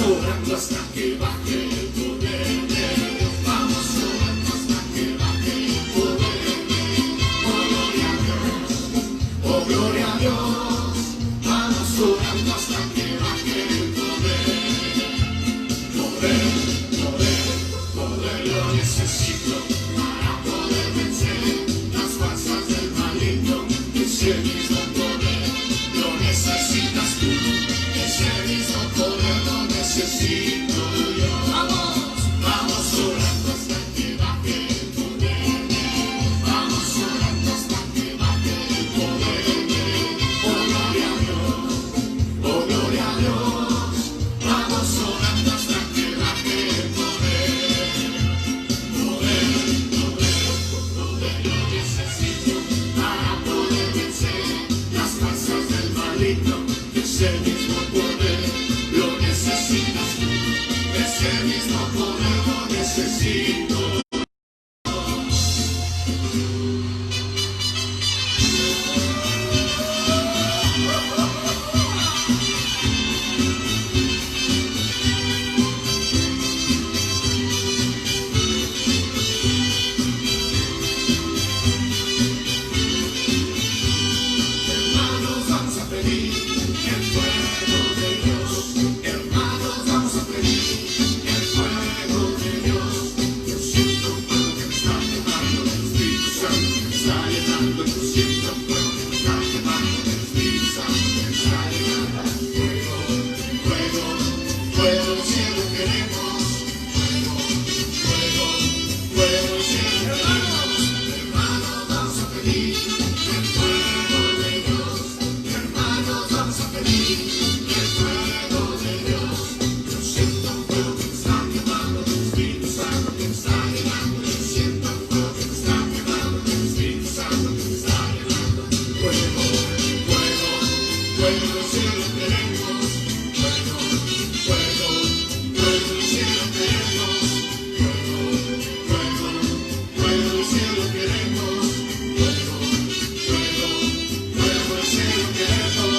orando hasta que baje el poder de Dios. Vamos orando hasta que baje el poder de Dios. Oh, gloria a Dios. Oh, gloria a Dios. Vamos orando hasta que baje el poder. Poder, poder, poder lo necesito para poder vencer las fuerzas del maligno. Ese mismo poder lo necesitas tú. Ese mismo poder lo necesito yo. Vamos, vamos orando hasta que baje el poder de Dios. Vamos orando hasta que baje el poder de Dios. Oh, gloria a Dios. Oh, gloria a Dios. Vamos orando hasta que baje el poder. Poder, poder, poder lo necesito para poder vencer las fuerzas del maligno. Ese mismo poder lo necesitas tú. Ese mismo poder lo necesito. Hermanos, vamos a pedir el fuego de Dios. Hermanos, vamos a pedir el fuego de Dios. Yo siento un fuego que me está quemando del Espíritu Santo, que me está llenando. Yo siento un fuego que me está quemando del Espíritu Santo, que me está llenando. Fuego, fuego, fuego del cielo queremos. Fuego, fuego, fuego del cielo queremos. Hermanos, vamos a pedir el fuego de Dios. Hermanos, vamos a pedir el fuego de Dios. Yo siento un fuego que me está quemando del Espíritu Santo, que me está llenando. Yo siento un fuego que me está quemando del Espíritu Santo, que me está llenando. Fuego, fuego, fuego del cielo queremos. Fuego, fuego, fuego del cielo queremos. Fuego, fuego, fuego del cielo queremos. Fuego, fuego, fuego del cielo queremos.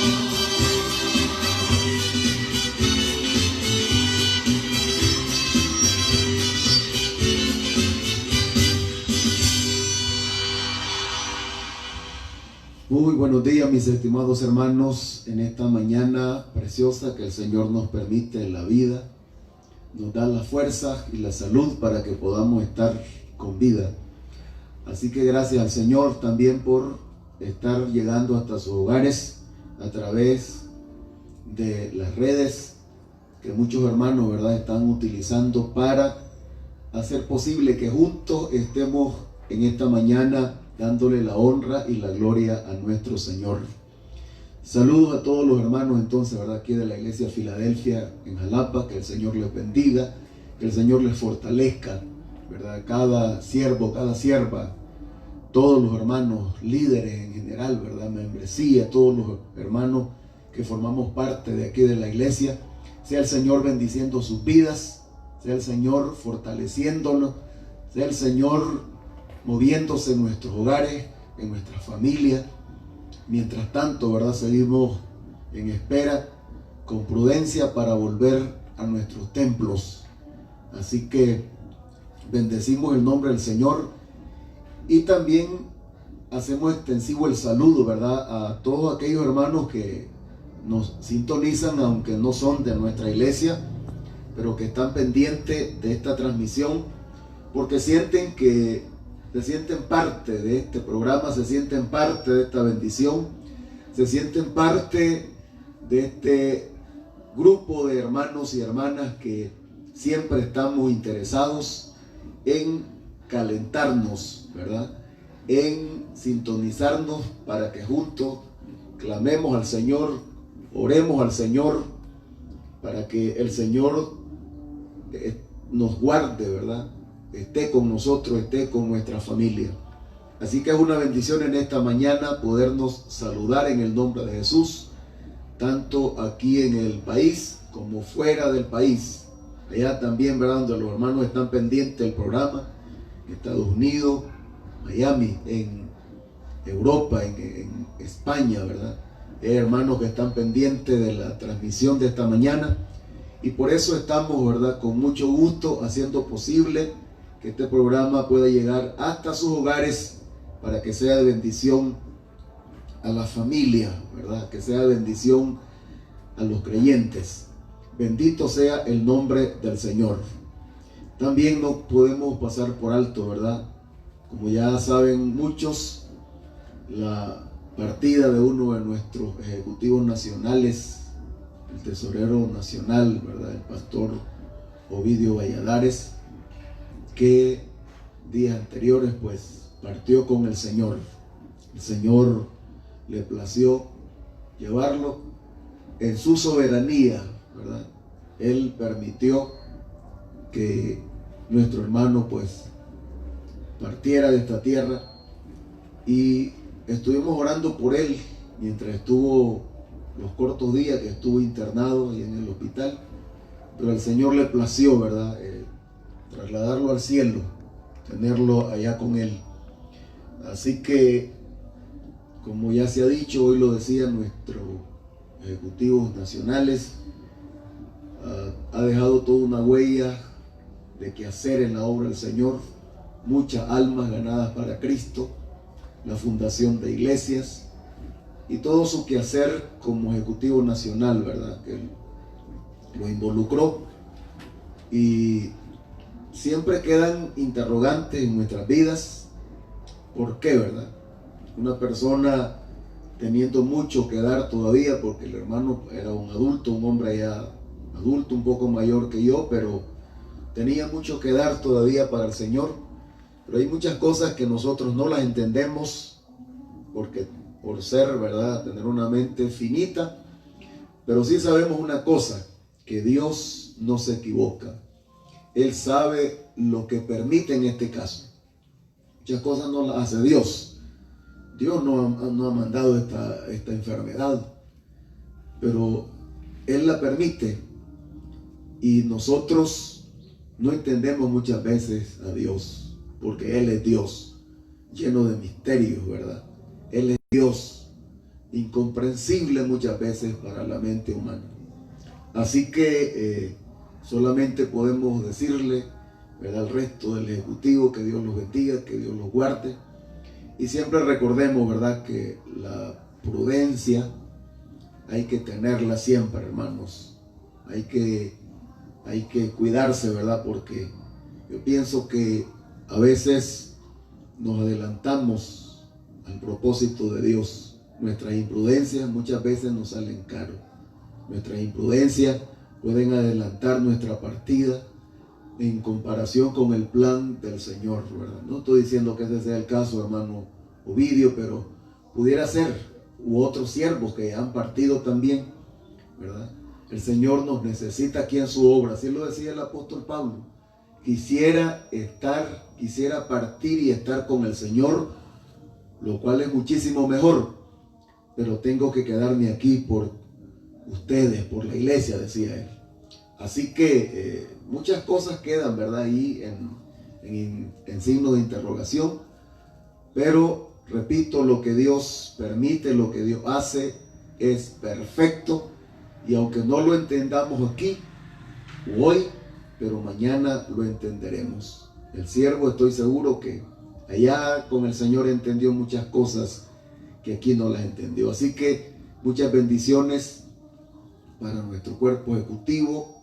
Muy buenos días, mis estimados hermanos, en esta mañana preciosa que el Señor nos permite en la vida, nos da la fuerza y la salud para que podamos estar con vida. Así que gracias al Señor también por estar llegando hasta sus hogares a través de las redes que muchos hermanos, ¿verdad?, están utilizando para hacer posible que juntos estemos en esta mañana dándole la honra y la gloria a nuestro Señor. Saludos a todos los hermanos entonces, ¿verdad?, aquí de la iglesia Filadelfia en Jalapa. Que el Señor les bendiga, que el Señor les fortalezca, ¿verdad? Cada siervo, cada sierva, todos los hermanos líderes en general, ¿verdad?, membresía, todos los hermanos que formamos parte de aquí de la iglesia. Sea el Señor bendiciendo sus vidas, sea el Señor fortaleciéndolos, sea el Señor moviéndose en nuestros hogares, en nuestra familia. Mientras tanto, ¿verdad?, seguimos en espera con prudencia para volver a nuestros templos. Así que bendecimos el nombre del Señor y también hacemos extensivo el saludo, ¿verdad?, a todos aquellos hermanos que nos sintonizan, aunque no son de nuestra iglesia, pero que están pendientes de esta transmisión porque se sienten parte de este programa, se sienten parte de esta bendición, se sienten parte de este grupo de hermanos y hermanas que siempre estamos interesados en calentarnos, ¿verdad?, en sintonizarnos para que juntos clamemos al Señor, oremos al Señor, para que el Señor nos guarde, ¿verdad?, esté con nosotros, esté con nuestra familia. Así que es una bendición en esta mañana podernos saludar en el nombre de Jesús, tanto aquí en el país como fuera del país. Allá también, ¿verdad?, donde los hermanos están pendientes del programa, en Estados Unidos, Miami, en Europa, en España, ¿verdad? Hay hermanos que están pendientes de la transmisión de esta mañana Y por eso estamos, ¿verdad?, con mucho gusto haciendo posible que este programa pueda llegar hasta sus hogares para que sea de bendición a la familia, ¿verdad?, que sea de bendición a los creyentes. Bendito sea el nombre del Señor. También no podemos pasar por alto, ¿verdad? Como ya saben muchos, la partida de uno de nuestros ejecutivos nacionales, el tesorero nacional, ¿verdad?, el pastor Ovidio Valladares, que días anteriores pues partió con el Señor. El Señor le plació llevarlo en su soberanía, ¿verdad? Él permitió que nuestro hermano pues partiera de esta tierra y estuvimos orando por él mientras estuvo los cortos días que estuvo internado ahí en el hospital, pero al Señor le plació, ¿verdad?, trasladarlo al cielo, tenerlo allá con él. Así que, como ya se ha dicho, hoy lo decían nuestros ejecutivos nacionales, ha dejado toda una huella de qué hacer en la obra del Señor, muchas almas ganadas para Cristo, la fundación de iglesias y todo su quehacer como ejecutivo nacional, ¿verdad?, que lo involucró. Y siempre quedan interrogantes en nuestras vidas. ¿Por qué, verdad? Una persona teniendo mucho que dar todavía, porque el hermano era un adulto, un hombre ya adulto, un poco mayor que yo, pero tenía mucho que dar todavía para el Señor. Pero hay muchas cosas que nosotros no las entendemos, porque por ser, ¿verdad?, tener una mente finita, pero sí sabemos una cosa, que Dios no se equivoca. Él sabe lo que permite en este caso. Muchas cosas no las hace Dios. Dios no ha mandado esta enfermedad, pero Él la permite. Y nosotros no entendemos muchas veces a Dios, porque Él es Dios, lleno de misterios, ¿verdad? Él es Dios, incomprensible muchas veces para la mente humana. Así que solamente podemos decirle, ¿verdad?, al resto del ejecutivo, que Dios los bendiga, que Dios los guarde. Y siempre recordemos, ¿verdad?, que la prudencia hay que tenerla siempre, hermanos. Hay que cuidarse, ¿verdad? Porque yo pienso que a veces nos adelantamos al propósito de Dios. Nuestras imprudencias muchas veces nos salen caro. Nuestras imprudencias pueden adelantar nuestra partida en comparación con el plan del Señor, ¿verdad? No estoy diciendo que ese sea el caso, hermano Ovidio, pero pudiera ser, u otros siervos que han partido también, ¿verdad? El Señor nos necesita aquí en su obra, así lo decía el apóstol Pablo. Quisiera partir y estar con el Señor, lo cual es muchísimo mejor, pero tengo que quedarme aquí por ustedes, por la iglesia, decía él. Así que muchas cosas quedan, ¿verdad?, ahí en signo de interrogación, pero repito, lo que Dios permite, lo que Dios hace es perfecto, y aunque no lo entendamos aquí hoy, pero mañana lo entenderemos. El siervo, estoy seguro que allá con el Señor entendió muchas cosas que aquí no las entendió. Así que muchas bendiciones para nuestro cuerpo ejecutivo,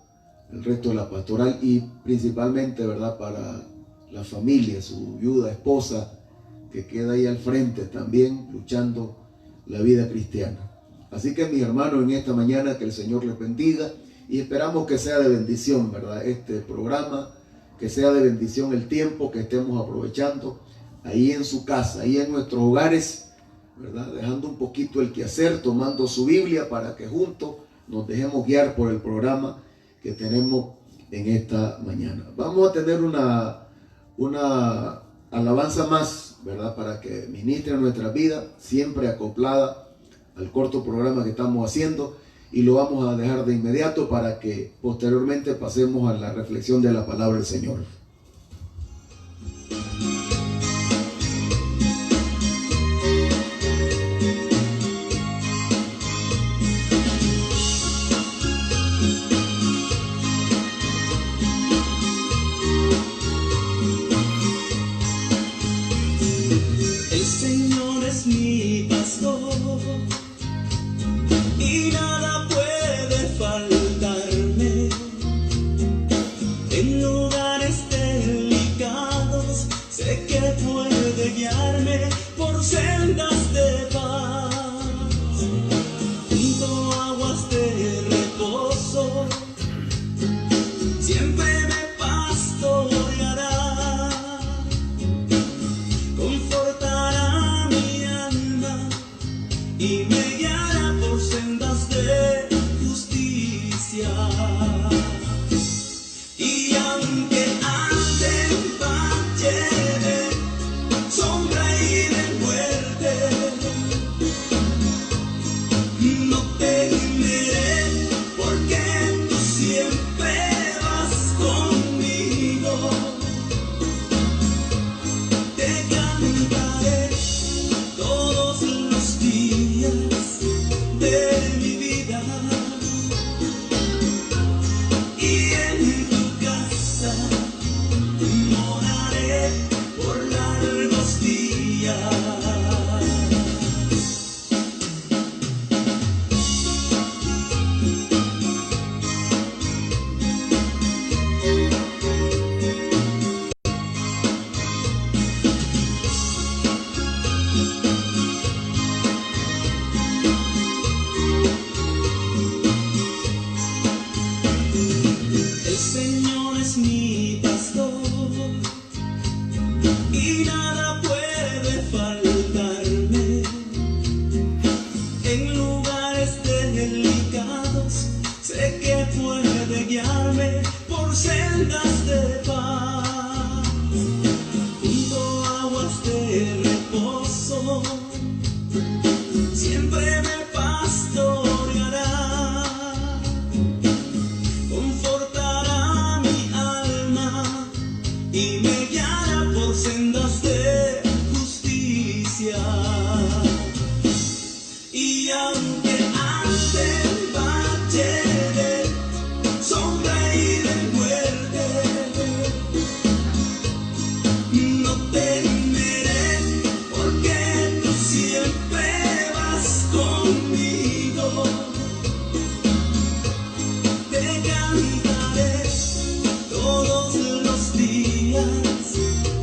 el resto de la pastoral y principalmente, ¿verdad?, para la familia, su viuda, esposa, que queda ahí al frente también luchando la vida cristiana. Así que, mis hermanos, en esta mañana que el Señor les bendiga y esperamos que sea de bendición, ¿verdad?, este programa, que sea de bendición el tiempo que estemos aprovechando ahí en su casa, ahí en nuestros hogares, ¿verdad?, dejando un poquito el quehacer, tomando su Biblia para que juntos nos dejemos guiar por el programa que tenemos en esta mañana. Vamos a tener una alabanza más, ¿verdad?, para que ministre nuestra vida, siempre acoplada al corto programa que estamos haciendo, y lo vamos a dejar de inmediato para que posteriormente pasemos a la reflexión de la palabra del Señor. Señor es mi pastor y nada puede faltarme. En lugares delicados sé que puede guiarme por sendas de paz, junto a aguas de reposo siempre me pastoreará. Confortará mi alma y me guiará por sendas de justicia. Y aunque ande en valle de sombra y de muerte, no temeré, porque tú siempre vas conmigo. Te cantaré todos los días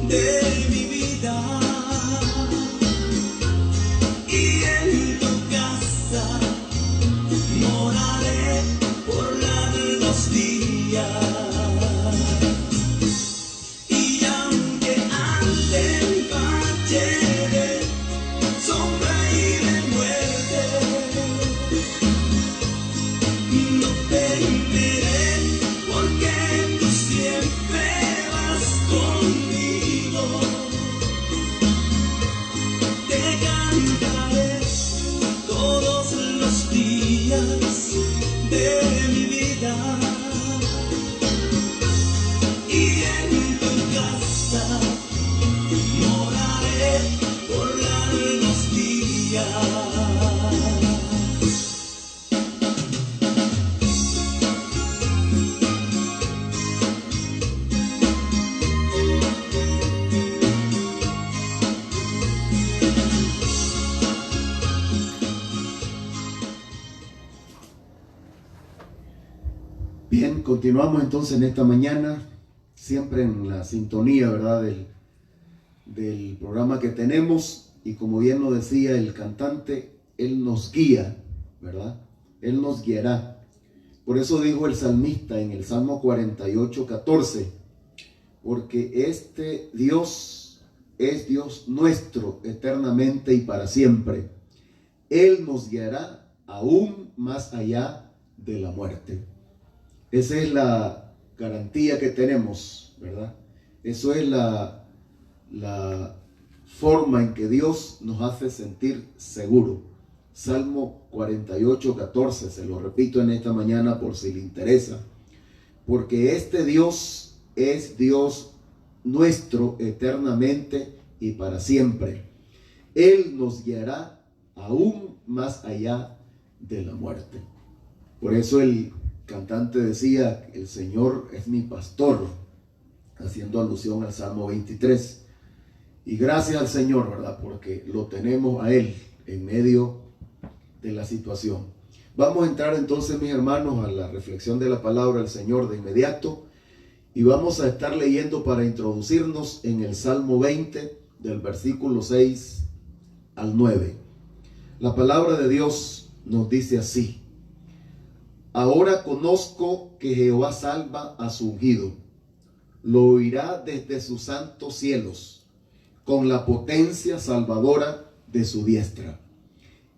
de mi vida, y en tu casa moraré por largos días. Y aunque ande en valle de sombra y de muerte, no temeré, porque tú siempre vas conmigo. Te cantaré todos los días de mi vida, y en tu casa moraré por largos días. Bien, continuamos entonces en esta mañana, siempre en la sintonía, ¿verdad?, del programa que tenemos. Y como bien lo decía el cantante, Él nos guía, ¿verdad? Él nos guiará. Por eso dijo el salmista en el Salmo 48:14, porque este Dios es Dios nuestro eternamente y para siempre. Él nos guiará aún más allá de la muerte. Esa es la garantía que tenemos, ¿verdad? Eso es la forma en que Dios nos hace sentir seguro. Salmo 48:14, se lo repito en esta mañana por si le interesa. Porque este Dios es Dios nuestro eternamente y para siempre. Él nos guiará aún más allá de la muerte. Por eso el cantante decía, el Señor es mi pastor, haciendo alusión al Salmo 23. Y gracias al Señor, ¿verdad?, porque lo tenemos a Él en medio de la situación. Vamos a entrar entonces, mis hermanos, a la reflexión de la palabra del Señor de inmediato, y vamos a estar leyendo para introducirnos en el Salmo 20, del versículo 6 al 9. La palabra de Dios nos dice así: ahora conozco que Jehová salva a su ungido, lo oirá desde sus santos cielos, con la potencia salvadora de su diestra.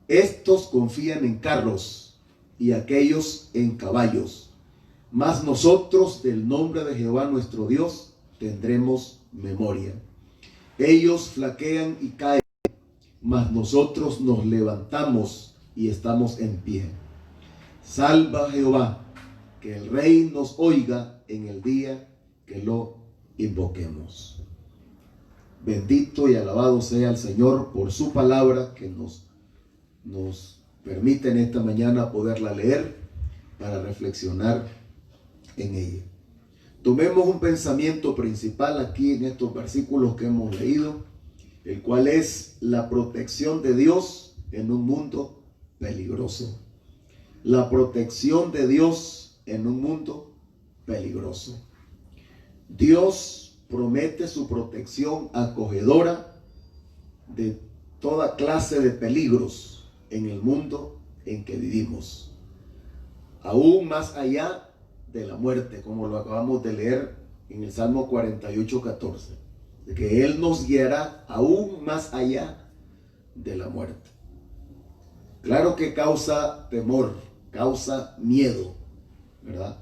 Estos confían en carros y aquellos en caballos, mas nosotros del nombre de Jehová nuestro Dios tendremos memoria. Ellos flaquean y caen, mas nosotros nos levantamos y estamos en pie. Salva Jehová, que el Rey nos oiga en el día que lo invoquemos. Bendito y alabado sea el Señor por su palabra, que nos permite en esta mañana poderla leer para reflexionar en ella. Tomemos un pensamiento principal aquí en estos versículos que hemos leído, el cual es la protección de Dios en un mundo peligroso. La protección de Dios en un mundo peligroso. Dios promete su protección acogedora de toda clase de peligros en el mundo en que vivimos. Aún más allá de la muerte, como lo acabamos de leer en el Salmo 48:14, de que Él nos guiará aún más allá de la muerte. Claro que causa temor, causa miedo, ¿verdad?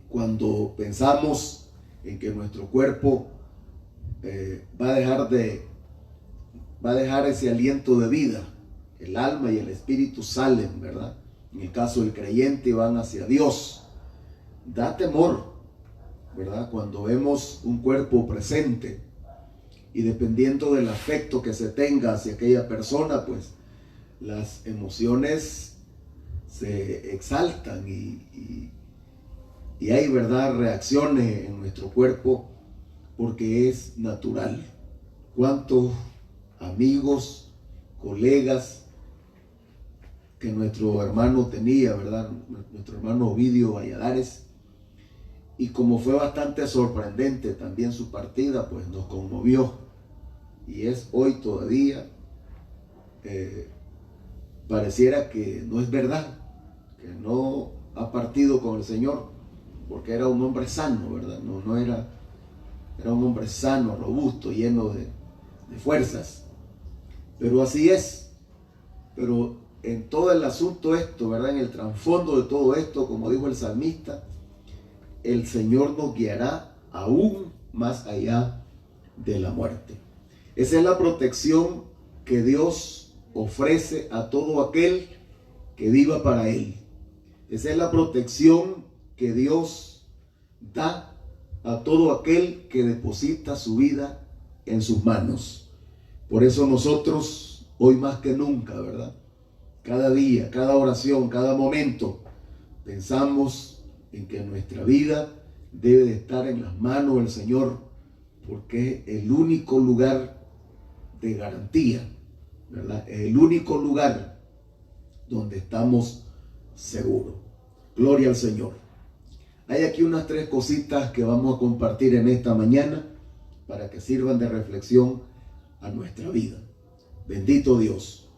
Cuando pensamos en que nuestro cuerpo va a dejar ese aliento de vida, el alma y el espíritu salen, ¿verdad? En el caso del creyente van hacia Dios. Da temor, ¿verdad? Cuando vemos un cuerpo presente y dependiendo del afecto que se tenga hacia aquella persona, pues las emociones se exaltan y hay, ¿verdad?, reacciones en nuestro cuerpo porque es natural. ¿Cuántos amigos, colegas que nuestro hermano tenía, ¿verdad? Nuestro hermano Ovidio Valladares, y como fue bastante sorprendente también su partida, pues nos conmovió y es hoy todavía, pareciera que no es verdad, que no ha partido con el Señor, porque era un hombre sano, ¿verdad? No era un hombre sano, robusto, lleno de fuerzas. Pero así es. Pero en todo el asunto esto, ¿verdad? En el trasfondo de todo esto, como dijo el salmista, el Señor nos guiará aún más allá de la muerte. Esa es la protección que Dios ofrece a todo aquel que viva para Él. Esa es la protección que Dios da a todo aquel que deposita su vida en sus manos. Por eso nosotros, hoy más que nunca, ¿verdad?, cada día, cada oración, cada momento, pensamos en que nuestra vida debe de estar en las manos del Señor, porque es el único lugar de garantía, ¿verdad? Es el único lugar donde estamos seguros. Gloria al Señor. Hay aquí unas 3 cositas que vamos a compartir en esta mañana para que sirvan de reflexión a nuestra vida. Bendito Dios.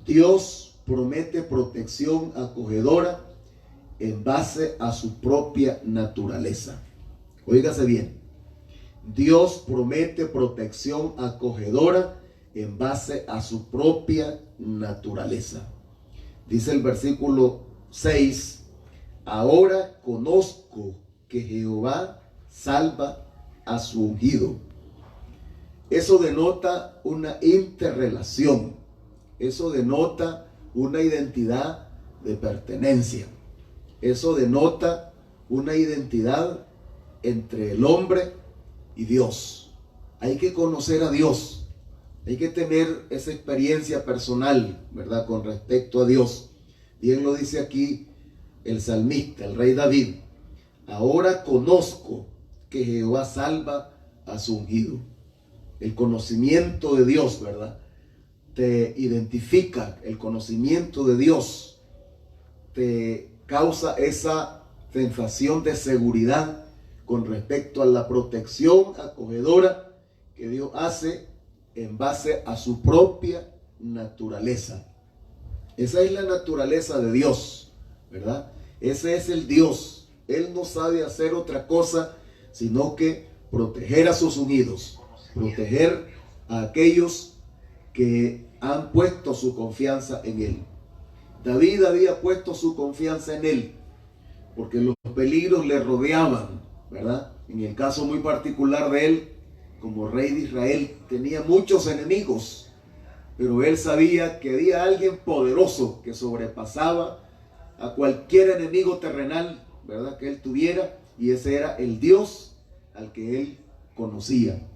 Dios promete protección acogedora en base a su propia naturaleza. Óigase bien. Dios promete protección acogedora en base a su propia naturaleza. Dice el versículo 6: ahora conozco que Jehová salva a su ungido. Eso denota una interrelación. Eso denota una identidad de pertenencia. Eso denota una identidad entre el hombre y Dios. Hay que conocer a Dios. Hay que tener esa experiencia personal, ¿verdad?, con respecto a Dios. Bien lo dice aquí el salmista, el rey David: ahora conozco que Jehová salva a su ungido. El conocimiento de Dios, ¿verdad?, te identifica. El conocimiento de Dios te causa esa sensación de seguridad con respecto a la protección acogedora que Dios hace en base a su propia naturaleza. Esa es la naturaleza de Dios, ¿verdad? Ese es el Dios. Él no sabe hacer otra cosa sino que proteger a sus ungidos, proteger a aquellos que han puesto su confianza en Él. David había puesto su confianza en Él porque los peligros le rodeaban, ¿verdad? En el caso muy particular de él, como rey de Israel, tenía muchos enemigos, pero él sabía que había alguien poderoso que sobrepasaba a cualquier enemigo terrenal, ¿verdad?, que él tuviera, y ese era el Dios al que él conocía.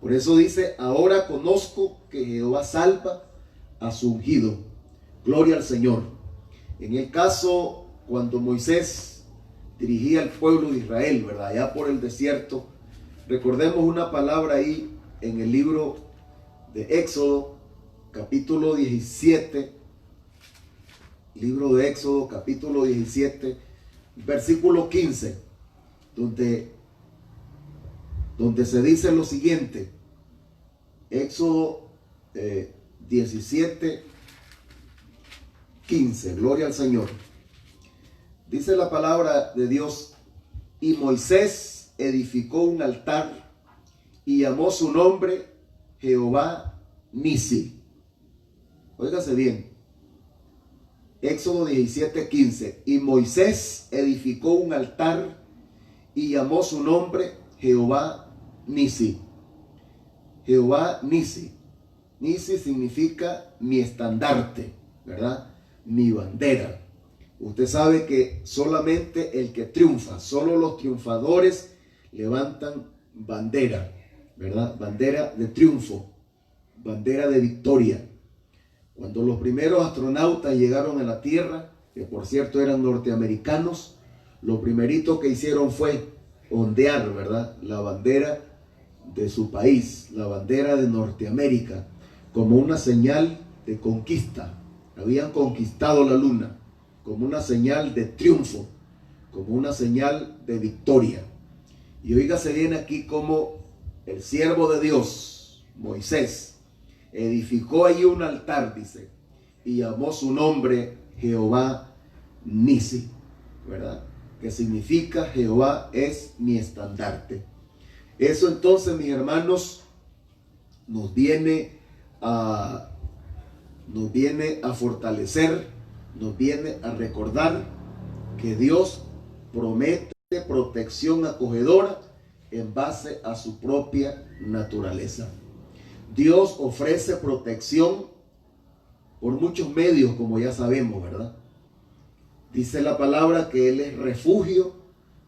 Por eso dice: ahora conozco que Jehová salva a su ungido. Gloria al Señor. En el caso cuando Moisés dirigía al pueblo de Israel, ¿verdad?, allá por el desierto, recordemos una palabra ahí en el libro de Éxodo, capítulo 17, libro de Éxodo, capítulo 17, versículo 15, donde se dice lo siguiente. Éxodo 17, 15, gloria al Señor. Dice la palabra de Dios, y Moisés edificó un altar y llamó su nombre Jehová Nisi. Óigase bien. Éxodo 17:15. Y Moisés edificó un altar y llamó su nombre Jehová Nisi. Jehová Nisi. Nisi significa mi estandarte, ¿verdad? Mi bandera. Usted sabe que solamente el que triunfa, solo los triunfadores levantan bandera, ¿verdad? Bandera de triunfo, bandera de victoria. Cuando los primeros astronautas llegaron a la Tierra, que por cierto eran norteamericanos, lo primerito que hicieron fue ondear, ¿verdad?, la bandera de su país, la bandera de Norteamérica, como una señal de conquista. Habían conquistado la luna, como una señal de triunfo, como una señal de victoria. Y oígase bien aquí como el siervo de Dios, Moisés, edificó allí un altar, dice, y llamó su nombre Jehová Nisi, ¿verdad? Que significa Jehová es mi estandarte. Eso entonces, mis hermanos, nos viene a fortalecer, nos viene a recordar que Dios promete protección acogedora en base a su propia naturaleza. Dios ofrece protección por muchos medios, como ya sabemos, ¿verdad? Dice la palabra que Él es refugio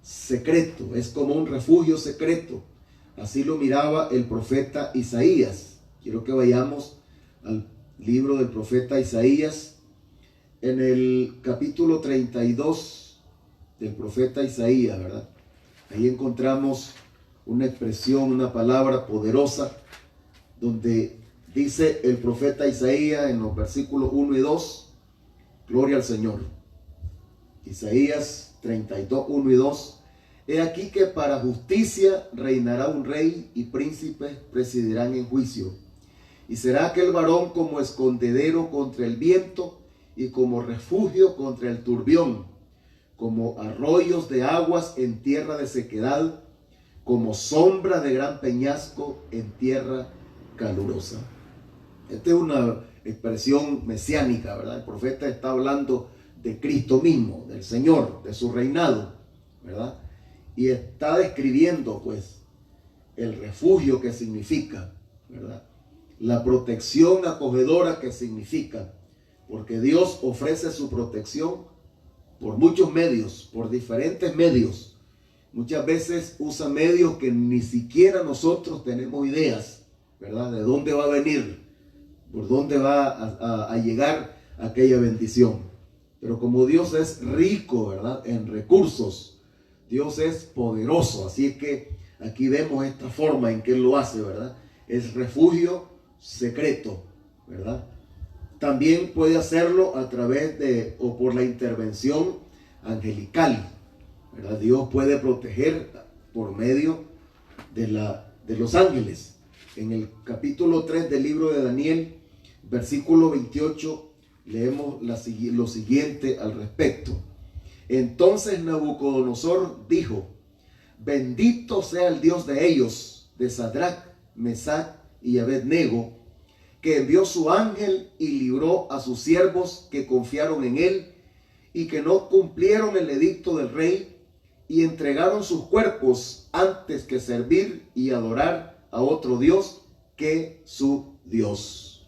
secreto, es como un refugio secreto. Así lo miraba el profeta Isaías. Quiero que vayamos al libro del profeta Isaías, en el capítulo 32 del profeta Isaías, ¿verdad? Ahí encontramos una expresión, una palabra poderosa, donde dice el profeta Isaías en los versículos 1 y 2, gloria al Señor. Isaías 32, 1 y 2. He aquí que para justicia reinará un rey y príncipes presidirán en juicio. Y será aquel varón como escondedero contra el viento y como refugio contra el turbión, como arroyos de aguas en tierra de sequedad, como sombra de gran peñasco en tierra calurosa. Esta es una expresión mesiánica, ¿verdad? El profeta está hablando de Cristo mismo, del Señor, de su reinado, ¿verdad? Y está describiendo, pues, el refugio que significa, ¿verdad? La protección acogedora que significa, porque Dios ofrece su protección por muchos medios, por diferentes medios. Muchas veces usa medios que ni siquiera nosotros tenemos ideas, ¿verdad? De dónde va a venir, por dónde va a llegar aquella bendición. Pero como Dios es rico, ¿verdad?, en recursos, Dios es poderoso. Así es que aquí vemos esta forma en que Él lo hace, ¿verdad? Es refugio secreto, ¿verdad? También puede hacerlo a través de o por la intervención angelical, ¿verdad? Dios puede proteger por medio de los ángeles. En el capítulo 3 del libro de Daniel, versículo 28, leemos lo siguiente al respecto. Entonces Nabucodonosor dijo: bendito sea el Dios de ellos, de Sadrach, Mesach y Abednego, que envió su ángel y libró a sus siervos que confiaron en él y que no cumplieron el edicto del rey y entregaron sus cuerpos antes que servir y adorar a otro Dios que su Dios.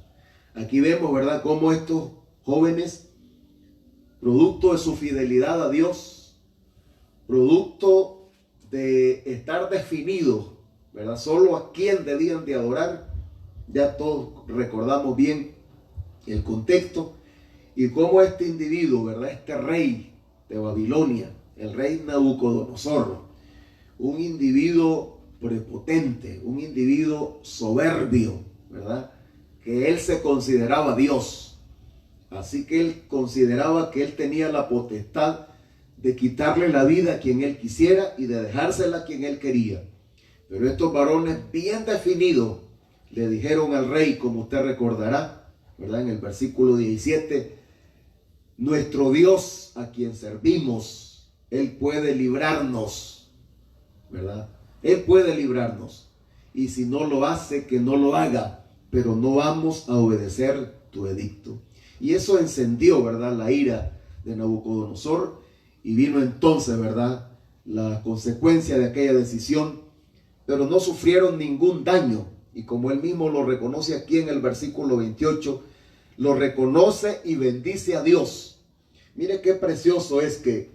Aquí vemos, ¿verdad?, cómo estos jóvenes, producto de su fidelidad a Dios, producto de estar definidos, ¿verdad?, solo a quién debían de adorar. Ya todos recordamos bien el contexto y cómo este individuo, ¿verdad?, este rey de Babilonia, el rey Nabucodonosor, un individuo prepotente, un individuo soberbio, ¿verdad?, que él se consideraba Dios. Así que él consideraba que él tenía la potestad de quitarle la vida a quien él quisiera y de dejársela a quien él quería. Pero estos varones bien definidos le dijeron al rey, como usted recordará, ¿verdad?, en el versículo 17, nuestro Dios a quien servimos, Él puede librarnos, ¿verdad? Él puede librarnos. Y si no lo hace, que no lo haga, pero no vamos a obedecer tu edicto. Y eso encendió, ¿verdad?, la ira de Nabucodonosor, y vino entonces, ¿verdad?, la consecuencia de aquella decisión, pero no sufrieron ningún daño. Y como él mismo lo reconoce aquí en el versículo 28, lo reconoce y bendice a Dios. Mire qué precioso es que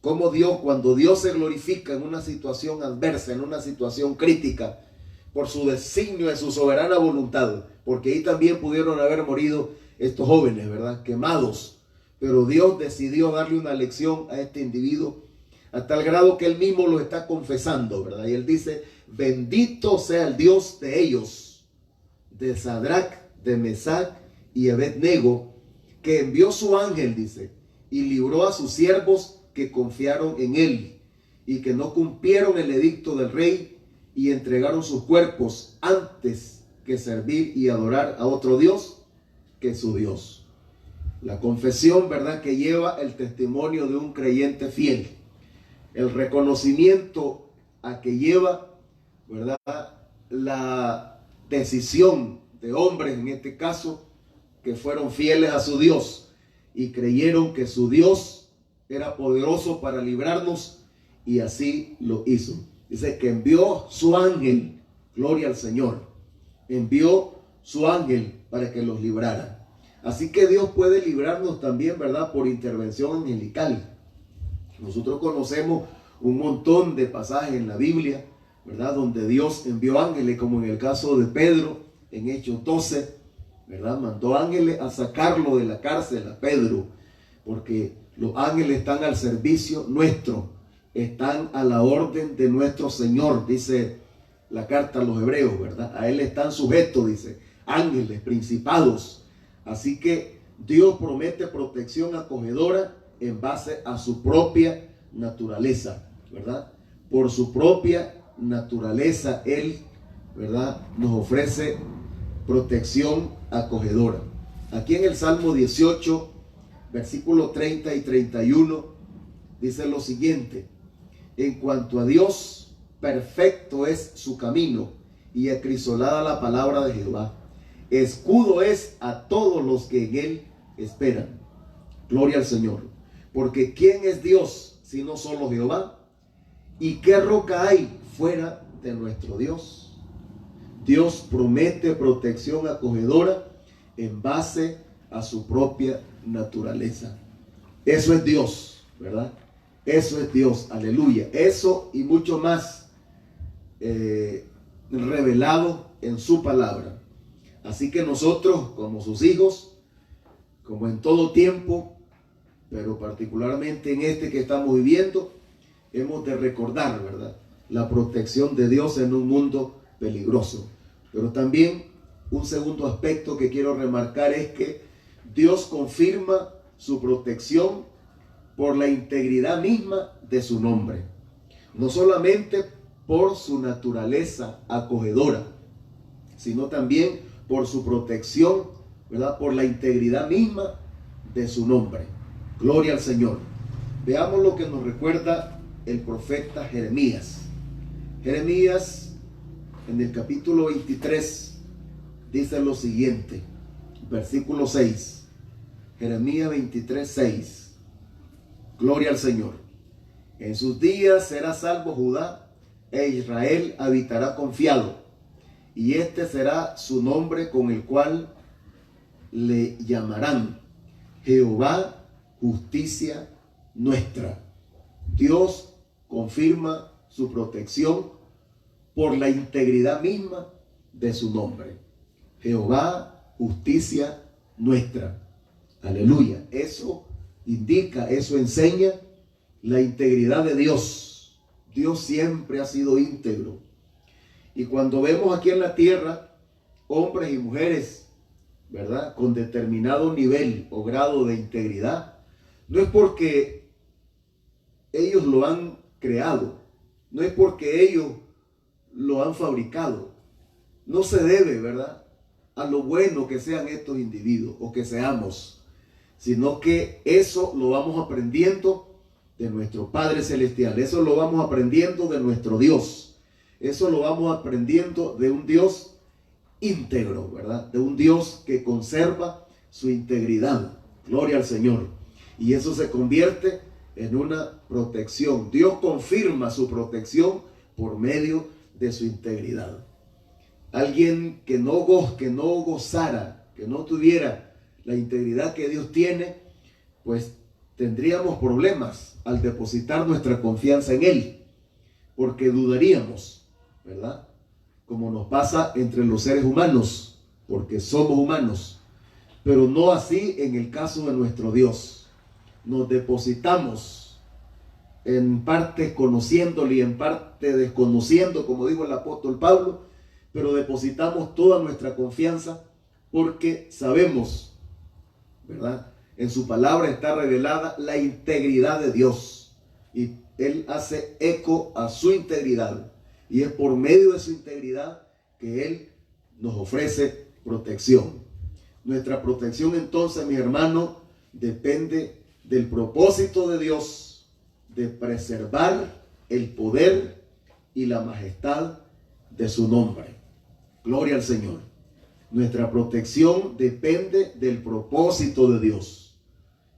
como Dios, cuando Dios se glorifica en una situación adversa, en una situación crítica, por su designio de su soberana voluntad, porque ahí también pudieron haber morido estos jóvenes, ¿verdad?, quemados, pero Dios decidió darle una lección a este individuo a tal grado que él mismo lo está confesando, ¿verdad? Y él dice: bendito sea el Dios de ellos, de Sadrach, de Mesach y Abednego, que envió su ángel, dice, y libró a sus siervos que confiaron en él y que no cumplieron el edicto del rey y entregaron sus cuerpos antes que servir y adorar a otro Dios que su Dios. La confesión, ¿verdad?, que lleva el testimonio de un creyente fiel. El reconocimiento a que lleva, ¿verdad?, la decisión de hombres, en este caso, que fueron fieles a su Dios y creyeron que su Dios era poderoso para librarnos, y así lo hizo. Dice que envió su ángel, gloria al Señor, envió su ángel para que los librara. Así que Dios puede librarnos también, ¿verdad?, por intervención angelical. Nosotros conocemos un montón de pasajes en la Biblia, ¿verdad?, donde Dios envió ángeles, como en el caso de Pedro, en Hechos 12, ¿verdad? Mandó ángeles a sacarlo de la cárcel a Pedro, porque los ángeles están al servicio nuestro, están a la orden de nuestro Señor, dice la carta a los hebreos, ¿verdad? A él están sujetos, dice, ángeles, principados. Así que Dios promete protección acogedora en base a su propia naturaleza, ¿verdad? Por su propia naturaleza, Él, ¿verdad?, nos ofrece protección acogedora. Aquí en el Salmo 18, versículos 30 y 31, dice lo siguiente: en cuanto a Dios, perfecto es su camino, y acrisolada la palabra de Jehová. Escudo es a todos los que en Él esperan. Gloria al Señor. Porque ¿quién es Dios sino solo Jehová? ¿Y qué roca hay fuera de nuestro Dios? Dios promete protección acogedora en base a su propia naturaleza. Eso es Dios, ¿verdad? Eso es Dios, aleluya. Eso y mucho más revelado en su palabra. Así que nosotros, como sus hijos, como en todo tiempo, pero particularmente en este que estamos viviendo, hemos de recordar, ¿verdad?, la protección de Dios en un mundo peligroso. Pero también un segundo aspecto que quiero remarcar es que Dios confirma su protección por la integridad misma de su nombre. No solamente por su naturaleza acogedora, sino también por su protección, ¿verdad?, por la integridad misma de su nombre. Gloria al Señor. Veamos lo que nos recuerda el profeta Jeremías. Jeremías, en el capítulo 23, dice lo siguiente, versículo 6. Jeremías 23, 6. Gloria al Señor. En sus días será salvo Judá, e Israel habitará confiado, y este será su nombre con el cual le llamarán Jehová, justicia nuestra. Dios confirma su protección por la integridad misma de su nombre. Jehová, justicia nuestra. Aleluya. Eso indica, eso enseña la integridad de Dios. Dios siempre ha sido íntegro. Y cuando vemos aquí en la tierra hombres y mujeres, ¿verdad?, con determinado nivel o grado de integridad, no es porque ellos lo han creado, no es porque ellos lo han fabricado. No se debe, ¿verdad?, a lo bueno que sean estos individuos o que seamos, sino que eso lo vamos aprendiendo de nuestro Padre Celestial, eso lo vamos aprendiendo de nuestro Dios, eso lo vamos aprendiendo de un Dios íntegro, ¿verdad? De un Dios que conserva su integridad. Gloria al Señor. Y eso se convierte en una protección. Dios confirma su protección por medio de su integridad. Alguien que no gozara, que no tuviera la integridad que Dios tiene, pues tendríamos problemas al depositar nuestra confianza en Él, porque dudaríamos, ¿verdad? Como nos pasa entre los seres humanos, porque somos humanos, pero no así en el caso de nuestro Dios. Nos depositamos en parte conociéndole y en parte desconociendo, como dijo el apóstol Pablo, pero depositamos toda nuestra confianza porque sabemos, ¿verdad? En su palabra está revelada la integridad de Dios y Él hace eco a su integridad, y es por medio de su integridad que Él nos ofrece protección. Nuestra protección entonces, mi hermano, depende del propósito de Dios de preservar el poder y la majestad de su nombre. Gloria al Señor. Nuestra protección depende del propósito de Dios.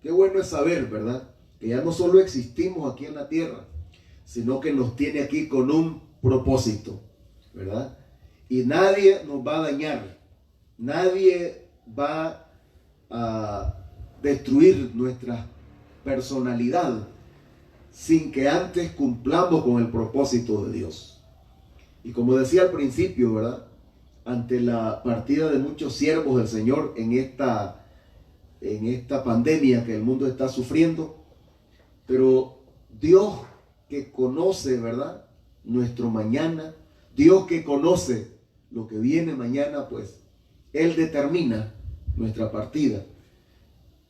Qué bueno es saber, ¿verdad? Que ya no solo existimos aquí en la tierra, sino que nos tiene aquí con un propósito, ¿verdad? Y nadie nos va a dañar, nadie va a destruir nuestra personalidad sin que antes cumplamos con el propósito de Dios. Y como decía al principio, ¿verdad? Ante la partida de muchos siervos del Señor en esta pandemia que el mundo está sufriendo, pero Dios que conoce, ¿verdad?, nuestro mañana, Dios que conoce lo que viene mañana, pues Él determina nuestra partida.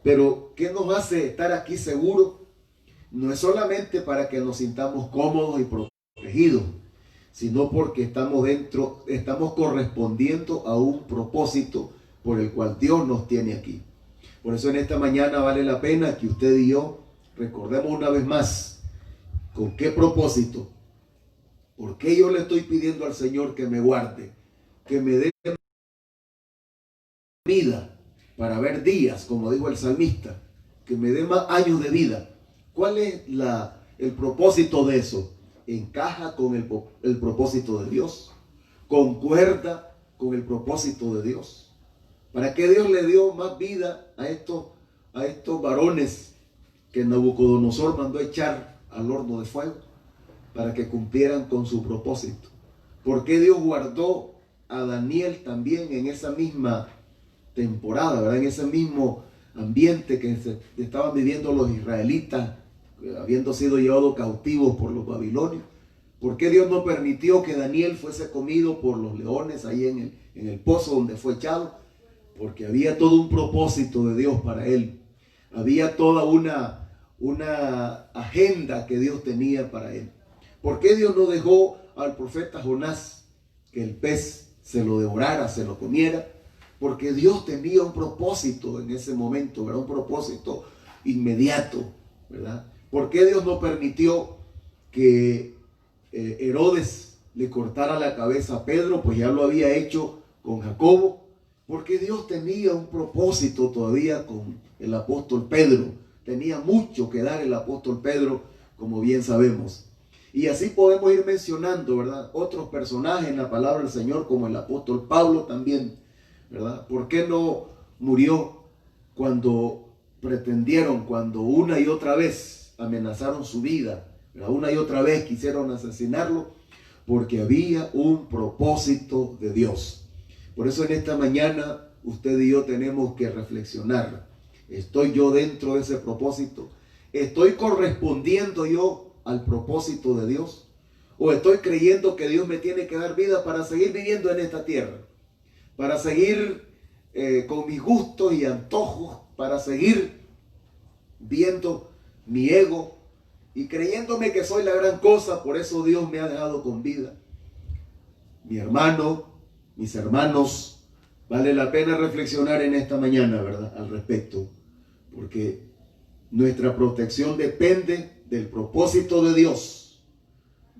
Pero ¿qué nos hace estar aquí seguros? No es solamente para que nos sintamos cómodos y protegidos, sino porque estamos correspondiendo a un propósito por el cual Dios nos tiene aquí. Por eso en esta mañana vale la pena que usted y yo recordemos una vez más con qué propósito, por qué yo le estoy pidiendo al Señor que me guarde, que me dé vida para ver días, como dijo el salmista, que me dé más años de vida. ¿Cuál es el propósito de eso? Encaja con el propósito de Dios, concuerda con el propósito de Dios. ¿Para qué Dios le dio más vida a estos varones que Nabucodonosor mandó echar al horno de fuego? Para que cumplieran con su propósito. ¿Por qué Dios guardó a Daniel también en esa misma temporada, ¿verdad? En ese mismo ambiente que estaban viviendo los israelitas, habiendo sido llevados cautivos por los babilonios? ¿Por qué Dios no permitió que Daniel fuese comido por los leones ahí en el pozo donde fue echado? Porque había todo un propósito de Dios para él. Había toda una agenda que Dios tenía para él. ¿Por qué Dios no dejó al profeta Jonás que el pez se lo devorara, se lo comiera? Porque Dios tenía un propósito en ese momento, ¿verdad? Un propósito inmediato, ¿verdad? ¿Por qué Dios no permitió que Herodes le cortara la cabeza a Pedro? Pues ya lo había hecho con Jacobo. Porque Dios tenía un propósito todavía con el apóstol Pedro. Tenía mucho que dar el apóstol Pedro, como bien sabemos. Y así podemos ir mencionando, ¿verdad?, otros personajes en la palabra del Señor, como el apóstol Pablo también, ¿verdad? ¿Por qué no murió cuando pretendieron, cuando una y otra vez amenazaron su vida, ¿verdad? Una y otra vez quisieron asesinarlo? Porque había un propósito de Dios. Por eso en esta mañana usted y yo tenemos que reflexionar. ¿Estoy yo dentro de ese propósito? ¿Estoy correspondiendo yo al propósito de Dios? ¿O estoy creyendo que Dios me tiene que dar vida para seguir viviendo en esta tierra? Para seguir con mis gustos y antojos, para seguir viendo mi ego y creyéndome que soy la gran cosa, por eso Dios me ha dejado con vida. Mi hermano, mis hermanos, vale la pena reflexionar en esta mañana, ¿verdad?, al respecto. porque nuestra protección depende del propósito de Dios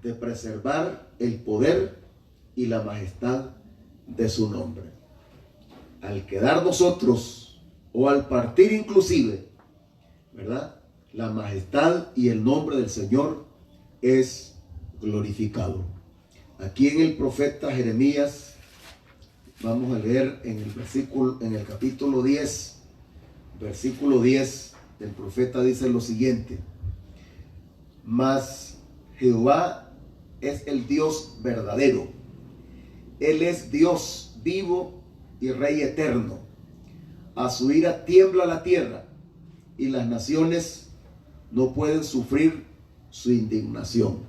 de preservar el poder y la majestad de su nombre. Al quedar nosotros, o al partir inclusive, ¿verdad?, la majestad y el nombre del Señor es glorificado. Aquí en el profeta Jeremías, vamos a leer en el capítulo 10, versículo 10, el profeta dice lo siguiente: mas Jehová es el Dios verdadero, Él es Dios vivo y Rey eterno. A su ira tiembla la tierra, y las naciones no pueden sufrir su indignación.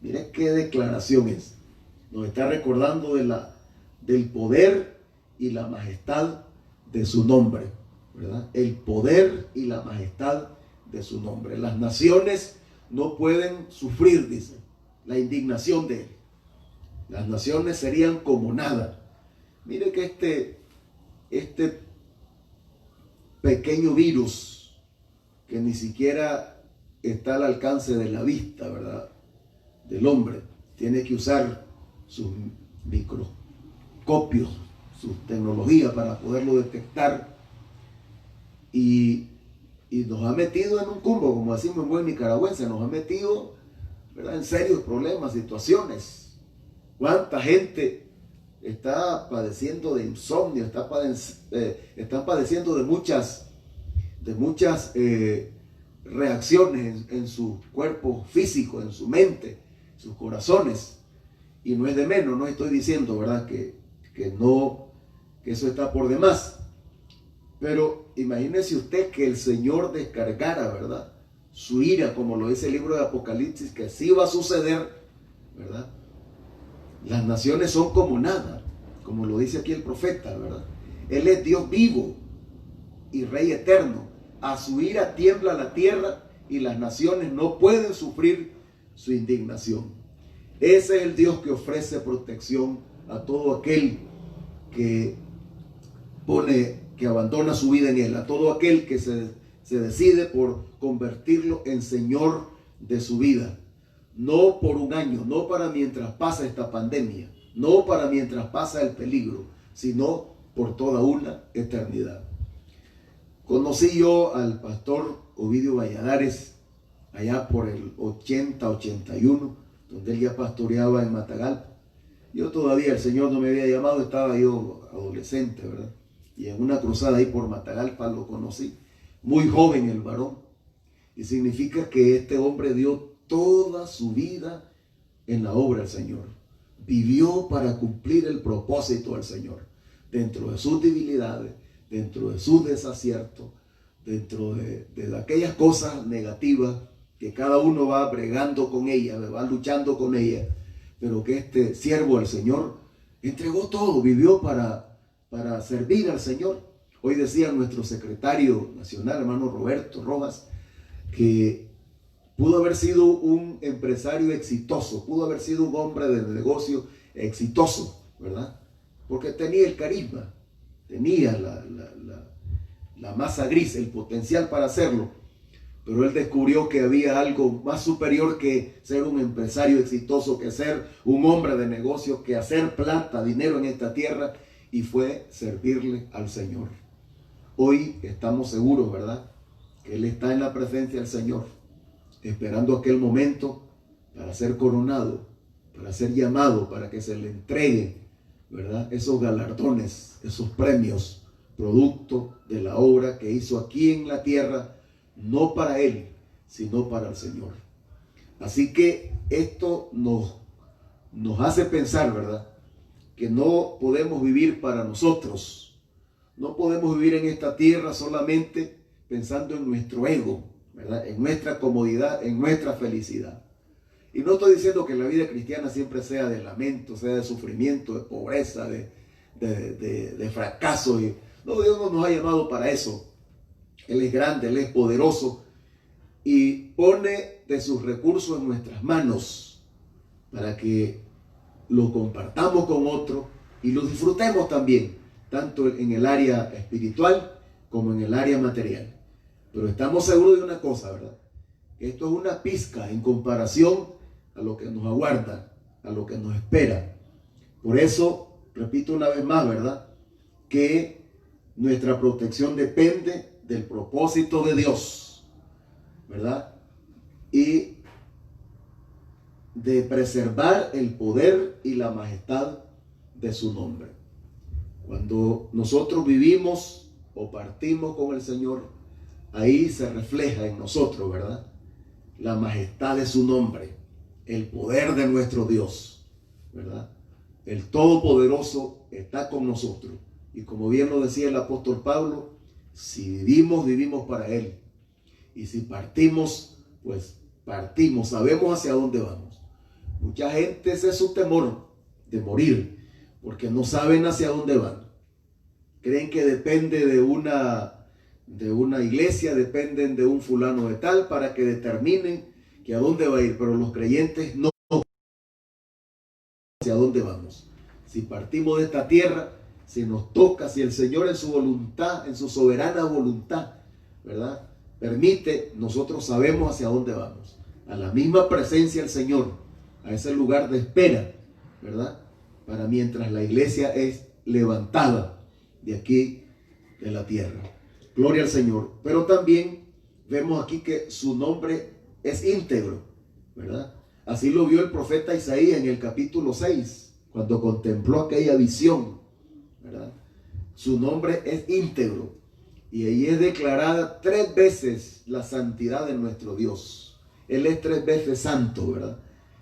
Mire qué declaración es. Nos está recordando del poder y la majestad de su nombre, ¿verdad? El poder y la majestad de su nombre. Las naciones no pueden sufrir, dice, la indignación de él. Las naciones serían como nada. Mire que este pequeño virus que ni siquiera está al alcance de la vista, ¿verdad?, del hombre, tiene que usar sus microscopios, su tecnología para poderlo detectar, y nos ha metido en un cumbo, como decimos en buen nicaragüense, nos ha metido, ¿verdad?, en serios problemas, situaciones. ¿Cuánta gente está padeciendo de insomnio, están padeciendo de muchas reacciones en su cuerpo físico, en su mente, sus corazones? Y no es de menos, no estoy diciendo, ¿verdad?, que eso está por demás. Pero imagínese usted que el Señor descargara, ¿verdad?, su ira, como lo dice el libro de Apocalipsis, que así va a suceder, ¿verdad? Las naciones son como nada, como lo dice aquí el profeta, ¿verdad? Él es Dios vivo y Rey eterno. A su ira tiembla la tierra, y las naciones no pueden sufrir su indignación. Ese es el Dios que ofrece protección a todo aquel que abandona su vida en él, a todo aquel que se decide por convertirlo en Señor de su vida. No por un año, no para mientras pasa esta pandemia, no para mientras pasa el peligro, sino por toda una eternidad. Conocí yo al pastor Ovidio Valladares allá por el 80-81, donde él ya pastoreaba en Matagalpa. Yo todavía, el Señor no me había llamado, estaba yo adolescente, ¿verdad? Y en una cruzada ahí por Matagalpa lo conocí, muy joven el varón. Y significa que este hombre dio toda su vida en la obra del Señor. Vivió para cumplir el propósito del Señor, dentro de sus debilidades, dentro de sus desaciertos, dentro de aquellas cosas negativas que cada uno va bregando con ellas, va luchando con ellas, pero que este siervo del Señor entregó todo, vivió para servir al Señor. Hoy decía nuestro secretario nacional, hermano Roberto Rojas, que pudo haber sido un empresario exitoso, pudo haber sido un hombre de negocio exitoso, ¿verdad? Porque tenía el carisma, tenía la masa gris, el potencial para hacerlo. Pero él descubrió que había algo más superior que ser un empresario exitoso, que ser un hombre de negocio, que hacer plata, dinero en esta tierra, y fue servirle al Señor. Hoy estamos seguros, ¿verdad?, que él está en la presencia del Señor, esperando aquel momento para ser coronado, para ser llamado, para que se le entreguen, ¿verdad?, esos galardones, esos premios, producto de la obra que hizo aquí en la tierra, no para él, sino para el Señor. Así que esto nos hace pensar, ¿verdad?, que no podemos vivir para nosotros. No podemos vivir en esta tierra solamente pensando en nuestro ego, ¿verdad?, en nuestra comodidad, en nuestra felicidad. Y no estoy diciendo que la vida cristiana siempre sea de lamento, sea de sufrimiento, de pobreza, de fracaso. No, Dios no nos ha llamado para eso. Él es grande, Él es poderoso, y pone de sus recursos en nuestras manos para que lo compartamos con otros y lo disfrutemos también, tanto en el área espiritual como en el área material. Pero estamos seguros de una cosa, ¿verdad? Que esto es una pizca en comparación a lo que nos aguarda, a lo que nos espera. Por eso, repito una vez más, ¿verdad? Que nuestra protección depende del propósito de Dios, ¿verdad? Y de preservar el poder y la majestad de su nombre. Cuando nosotros vivimos o partimos con el Señor, ahí se refleja en nosotros, ¿verdad? La majestad de su nombre, el poder de nuestro Dios, ¿verdad? El Todopoderoso está con nosotros. Y como bien lo decía el apóstol Pablo, si vivimos, vivimos para Él. Y si partimos, pues partimos, sabemos hacia dónde vamos. Mucha gente, ese es su temor de morir, porque no saben hacia dónde van. Creen que depende de una iglesia, dependen de un fulano de tal para que determinen que a dónde va a ir. Pero los creyentes no saben hacia dónde vamos. Si partimos de esta tierra, si nos toca, si el Señor en su voluntad, en su soberana voluntad, ¿verdad?, permite, nosotros sabemos hacia dónde vamos. A la misma presencia del Señor, a ese lugar de espera, ¿verdad?, para mientras la iglesia es levantada de aquí, de la tierra. Gloria al Señor. Pero también vemos aquí que su nombre es íntegro, ¿verdad? Así lo vio el profeta Isaías en el capítulo 6, cuando contempló aquella visión, ¿verdad? Su nombre es íntegro. Y ahí es declarada 3 veces la santidad de nuestro Dios. Él es 3 veces santo, ¿verdad?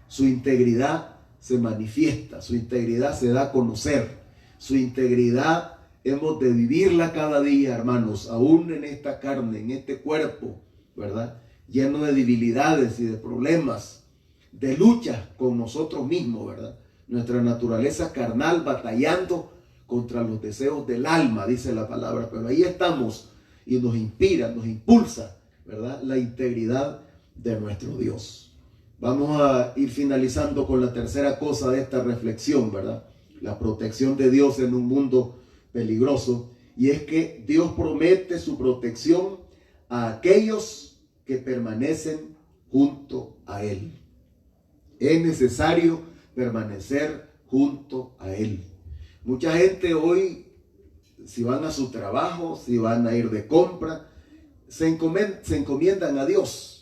Su integridad se manifiesta, su integridad se da a conocer, su integridad hemos de vivirla cada día, hermanos, aún en esta carne, en este cuerpo, ¿verdad?, lleno de debilidades y de problemas, de lucha con nosotros mismos, ¿verdad? Nuestra naturaleza carnal batallando contra los deseos del alma, dice la palabra, pero ahí estamos y nos inspira, nos impulsa, ¿verdad?, la integridad de nuestro Dios. Vamos a ir finalizando con la tercera cosa de esta reflexión, ¿verdad? La protección de Dios en un mundo peligroso. Y es que Dios promete su protección a aquellos que permanecen junto a Él. Es necesario permanecer junto a Él. Mucha gente hoy, si van a su trabajo, si van a ir de compra, se encomiendan a Dios.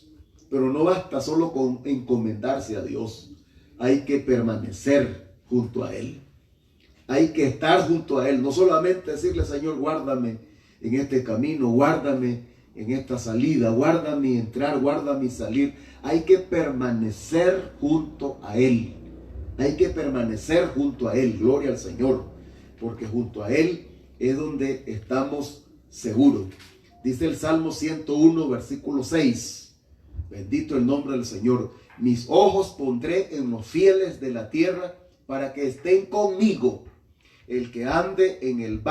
Pero no basta solo con encomendarse a Dios. Hay que permanecer junto a Él. Hay que estar junto a Él. No solamente decirle, Señor, guárdame en este camino, guárdame en esta salida, guárdame entrar, guárdame salir. Hay que permanecer junto a Él. Hay que permanecer junto a Él. Gloria al Señor. Porque junto a Él es donde estamos seguros. Dice el Salmo 101, versículo 6. Bendito el nombre del Señor. Mis ojos pondré en los fieles de la tierra para que estén conmigo. El que ande en el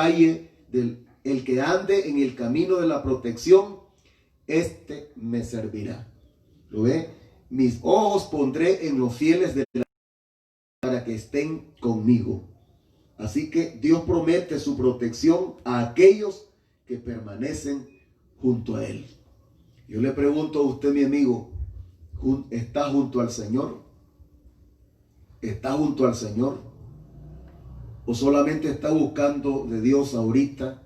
el que ande en el camino de la protección, este me servirá. ¿Lo ve? Mis ojos pondré en los fieles de la tierra para que estén conmigo. Así que Dios promete su protección a aquellos que permanecen junto a Él. Yo le pregunto a usted, mi amigo, ¿está junto al Señor? ¿Está junto al Señor? ¿O solamente está buscando de Dios ahorita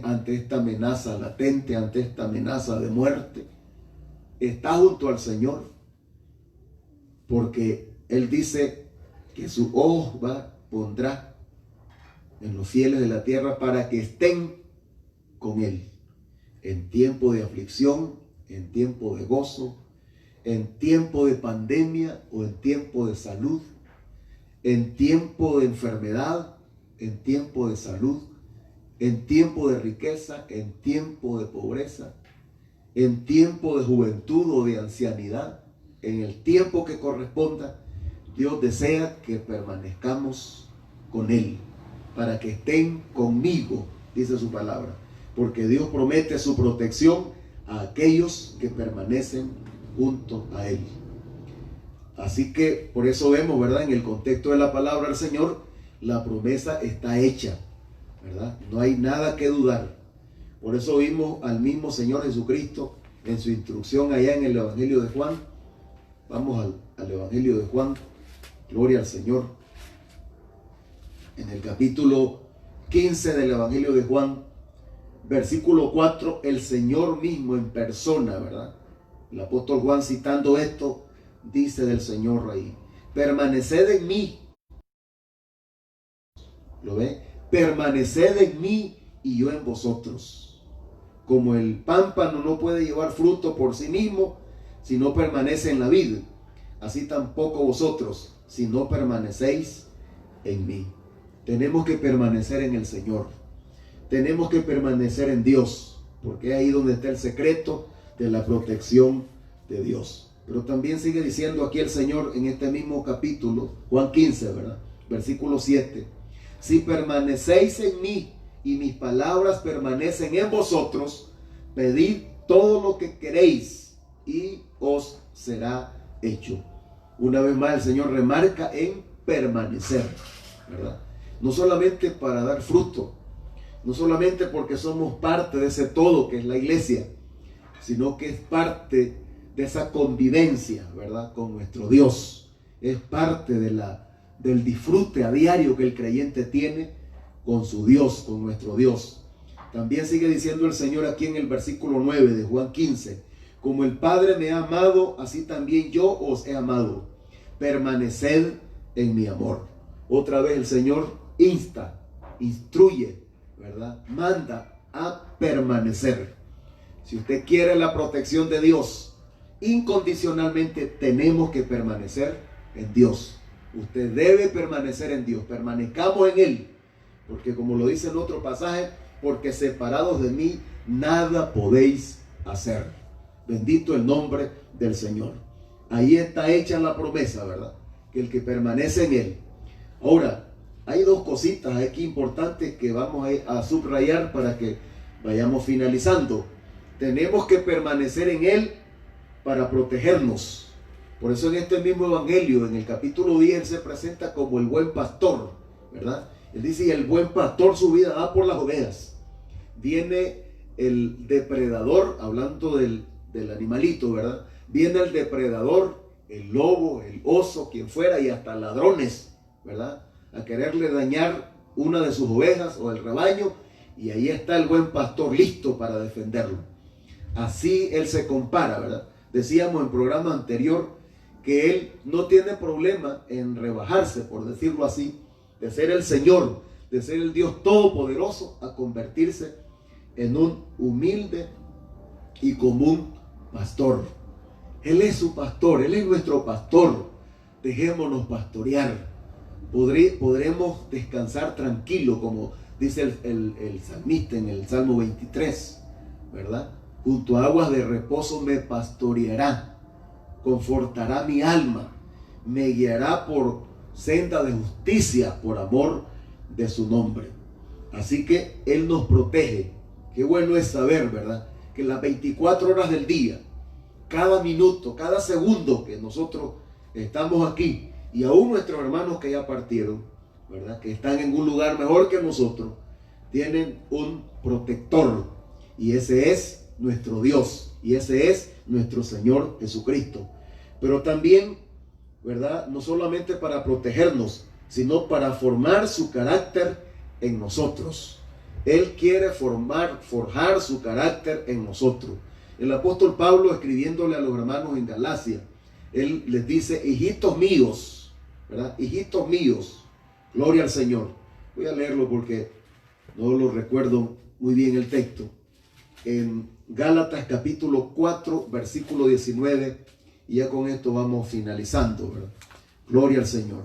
ante esta amenaza latente, ante esta amenaza de muerte? ¿Está junto al Señor? Porque Él dice que su ojo pondrá en los fieles de la tierra para que estén con Él. En tiempo de aflicción, en tiempo de gozo, en tiempo de pandemia o en tiempo de salud, en tiempo de enfermedad, en tiempo de salud, en tiempo de riqueza, en tiempo de pobreza, en tiempo de juventud o de ancianidad, en el tiempo que corresponda, Dios desea que permanezcamos con Él, para que estén conmigo, dice su palabra. Porque Dios promete su protección a aquellos que permanecen junto a Él. Así que por eso vemos, ¿verdad?, en el contexto de la palabra del Señor, la promesa está hecha, ¿verdad? No hay nada que dudar. Por eso vimos al mismo Señor Jesucristo en su instrucción allá en el Evangelio de Juan. Vamos al Evangelio de Juan. Gloria al Señor. En el capítulo 15 del Evangelio de Juan, versículo 4, el Señor mismo en persona, ¿verdad? El apóstol Juan, citando esto, dice del Señor ahí: permaneced en mí. ¿Lo ve? Permaneced en mí y yo en vosotros. Como el pámpano no puede llevar fruto por sí mismo si no permanece en la vid, así tampoco vosotros si no permanecéis en mí. Tenemos que permanecer en el Señor. Tenemos que permanecer en Dios, porque es ahí donde está el secreto de la protección de Dios. Pero también sigue diciendo aquí el Señor en este mismo capítulo, Juan 15, ¿verdad? Versículo 7. Si permanecéis en mí y mis palabras permanecen en vosotros, pedid todo lo que queréis y os será hecho. Una vez más el Señor remarca en permanecer, ¿verdad? No solamente para dar fruto, no solamente porque somos parte de ese todo que es la iglesia, sino que es parte de esa convivencia, ¿verdad?, con nuestro Dios. Es parte del disfrute a diario que el creyente tiene con su Dios, con nuestro Dios. También sigue diciendo el Señor aquí en el versículo 9 de Juan 15: como el Padre me ha amado, así también yo os he amado. Permaneced en mi amor. Otra vez el Señor insta, instruye, ¿verdad?, manda a permanecer. Si usted quiere la protección de Dios, incondicionalmente tenemos que permanecer en Dios. Usted debe permanecer en Dios. Permanezcamos en Él, porque como lo dice en otro pasaje, porque separados de mí nada podéis hacer. Bendito el nombre del Señor. Ahí está hecha la promesa, ¿verdad?, que el que permanece en Él. Ahora, hay dos cositas aquí importantes que vamos a subrayar para que vayamos finalizando. Tenemos que permanecer en Él para protegernos. Por eso en este mismo evangelio, en el capítulo 10, Él se presenta como el buen pastor, ¿verdad? Él dice: y el buen pastor su vida da por las ovejas. Viene el depredador, hablando del animalito, ¿verdad? Viene el depredador, el lobo, el oso, quien fuera, y hasta ladrones, ¿verdad?, a quererle dañar una de sus ovejas o el rebaño, y ahí está el buen pastor listo para defenderlo. Así Él se compara, ¿verdad? Decíamos en programa anterior que Él no tiene problema en rebajarse, por decirlo así, de ser el Señor, de ser el Dios todopoderoso, a convertirse en un humilde y común pastor. Él es su pastor, Él es nuestro pastor. Dejémonos pastorear. Podremos descansar tranquilo, como dice el salmista en el Salmo 23, ¿verdad? Junto a aguas de reposo me pastoreará, confortará mi alma, me guiará por senda de justicia por amor de su nombre. Así que Él nos protege. Qué bueno es saber, ¿verdad?, que las 24 horas del día, cada minuto, cada segundo que nosotros estamos aquí, y aún nuestros hermanos que ya partieron, ¿verdad?, que están en un lugar mejor que nosotros, tienen un protector, y ese es nuestro Dios, y ese es nuestro Señor Jesucristo. Pero también, ¿verdad?, no solamente para protegernos, sino para formar su carácter en nosotros. Él quiere forjar su carácter en nosotros. El apóstol Pablo, escribiéndole a los hermanos en Galacia, él les dice: hijitos míos, ¿verdad?, hijitos míos, gloria al Señor. Voy a leerlo porque no lo recuerdo muy bien el texto. En Gálatas capítulo 4, versículo 19, y ya con esto vamos finalizando, ¿verdad? Gloria al Señor.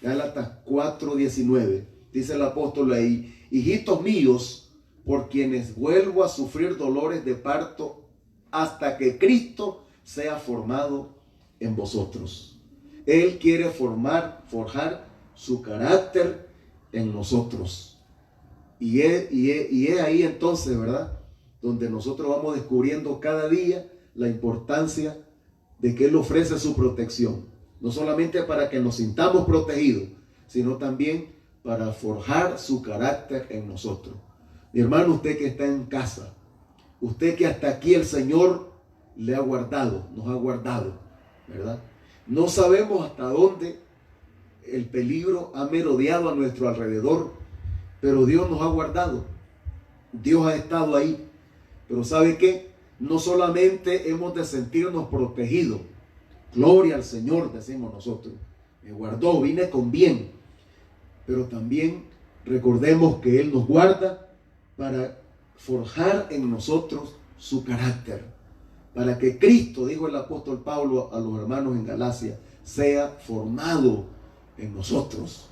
Gálatas 4, 19, dice el apóstol ahí: hijitos míos, por quienes vuelvo a sufrir dolores de parto hasta que Cristo sea formado en vosotros. Él quiere forjar su carácter en nosotros. Y es ahí entonces, ¿verdad?, donde nosotros vamos descubriendo cada día la importancia de que Él ofrece su protección. No solamente para que nos sintamos protegidos, sino también para forjar su carácter en nosotros. Mi hermano, usted que está en casa, usted que hasta aquí el Señor le ha guardado, nos ha guardado, ¿verdad? No sabemos hasta dónde el peligro ha merodeado a nuestro alrededor, pero Dios nos ha guardado. Dios ha estado ahí. Pero ¿sabe qué? No solamente hemos de sentirnos protegidos. Gloria al Señor, decimos nosotros. Me guardó, vine con bien. Pero también recordemos que Él nos guarda para forjar en nosotros su carácter. Para que Cristo, dijo el apóstol Pablo a los hermanos en Galacia, sea formado en nosotros.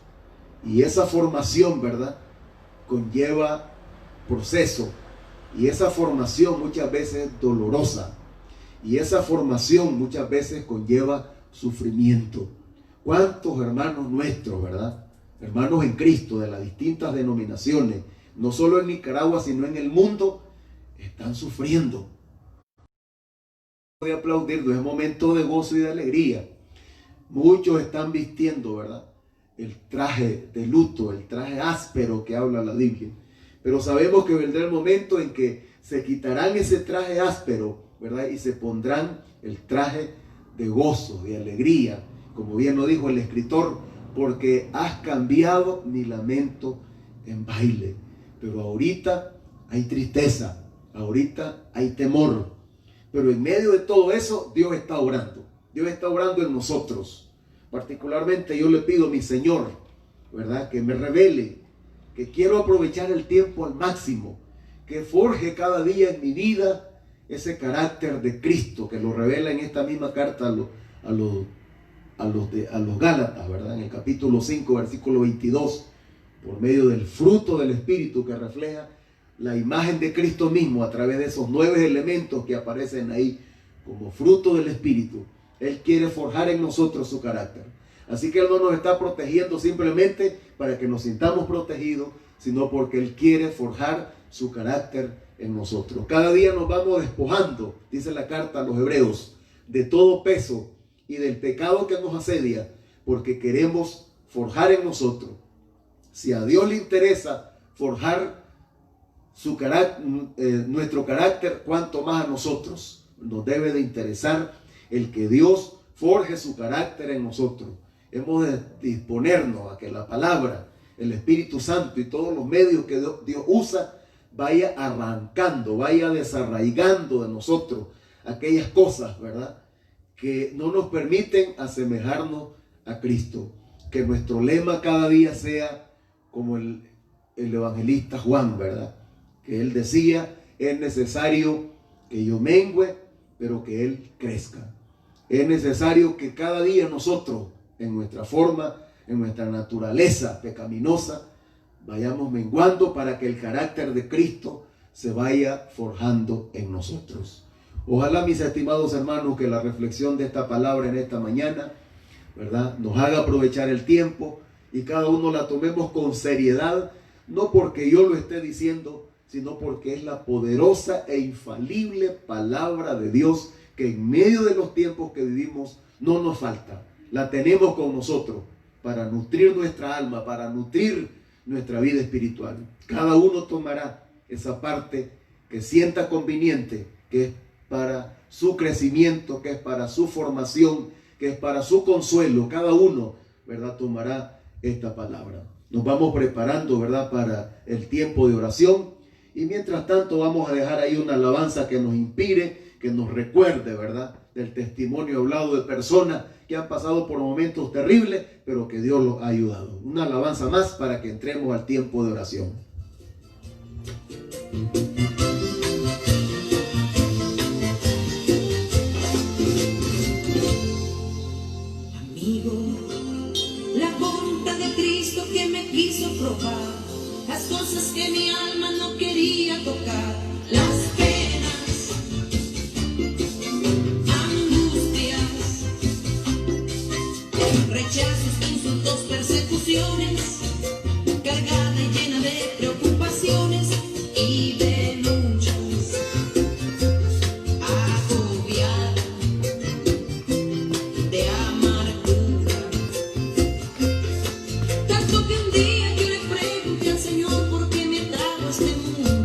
Y esa formación, ¿verdad?, conlleva proceso. Y esa formación muchas veces es dolorosa. Y esa formación muchas veces conlleva sufrimiento. ¿Cuántos hermanos nuestros, verdad? Hermanos en Cristo de las distintas denominaciones, no solo en Nicaragua, sino en el mundo, están sufriendo. De aplaudir, no es momento de gozo y de alegría. Muchos están vistiendo, ¿verdad?, el traje de luto, el traje áspero que habla la Biblia. Pero sabemos que vendrá el momento en que se quitarán ese traje áspero, ¿verdad?, y se pondrán el traje de gozo, de alegría, como bien lo dijo el escritor, porque has cambiado mi lamento en baile. Pero ahorita hay tristeza, ahorita hay temor. Pero en medio de todo eso, Dios está obrando. Dios está obrando en nosotros. Particularmente yo le pido a mi Señor, ¿verdad?, que me revele, que quiero aprovechar el tiempo al máximo, que forje cada día en mi vida ese carácter de Cristo, que lo revela en esta misma carta a los Gálatas, ¿verdad?, en el capítulo 5, versículo 22, por medio del fruto del Espíritu que refleja la imagen de Cristo mismo a través de esos 9 elementos que aparecen ahí como fruto del Espíritu. Él quiere forjar en nosotros su carácter. Así que Él no nos está protegiendo simplemente para que nos sintamos protegidos, sino porque Él quiere forjar su carácter en nosotros. Cada día nos vamos despojando, dice la carta a los Hebreos, de todo peso y del pecado que nos asedia, porque queremos forjar en nosotros. Si a Dios le interesa forjar su carácter, nuestro carácter, cuanto más a nosotros nos debe de interesar el que Dios forje su carácter en nosotros. Hemos de disponernos a que la palabra, el Espíritu Santo y todos los medios que Dios usa vaya arrancando, vaya desarraigando de nosotros aquellas cosas, ¿verdad?, que no nos permiten asemejarnos a Cristo. Que nuestro lema cada día sea como el evangelista Juan, ¿verdad?, que él decía: es necesario que yo mengüe, pero que Él crezca. Es necesario que cada día nosotros, en nuestra forma, en nuestra naturaleza pecaminosa, vayamos menguando para que el carácter de Cristo se vaya forjando en nosotros. Ojalá, mis estimados hermanos, que la reflexión de esta palabra en esta mañana, ¿verdad?, nos haga aprovechar el tiempo y cada uno la tomemos con seriedad, no porque yo lo esté diciendo, sino porque es la poderosa e infalible palabra de Dios que en medio de los tiempos que vivimos no nos falta. La tenemos con nosotros para nutrir nuestra alma, para nutrir nuestra vida espiritual. Cada uno tomará esa parte que sienta conveniente, que es para su crecimiento, que es para su formación, que es para su consuelo. Cada uno, ¿verdad?, tomará esta palabra. Nos vamos preparando, ¿verdad?, para el tiempo de oración. Y mientras tanto vamos a dejar ahí una alabanza que nos inspire, que nos recuerde, ¿verdad?, del testimonio hablado de personas que han pasado por momentos terribles, pero que Dios los ha ayudado. Una alabanza más para que entremos al tiempo de oración. Amigo, la bondad de Cristo que me quiso probar, las cosas que mi alma no quería tocar, las penas, angustias, rechazos, insultos, persecuciones, cargada y llena de preocupaciones y de luchas, agobiada de amargura. Tanto que un día yo le pregunté al Señor por qué me trajo a este mundo.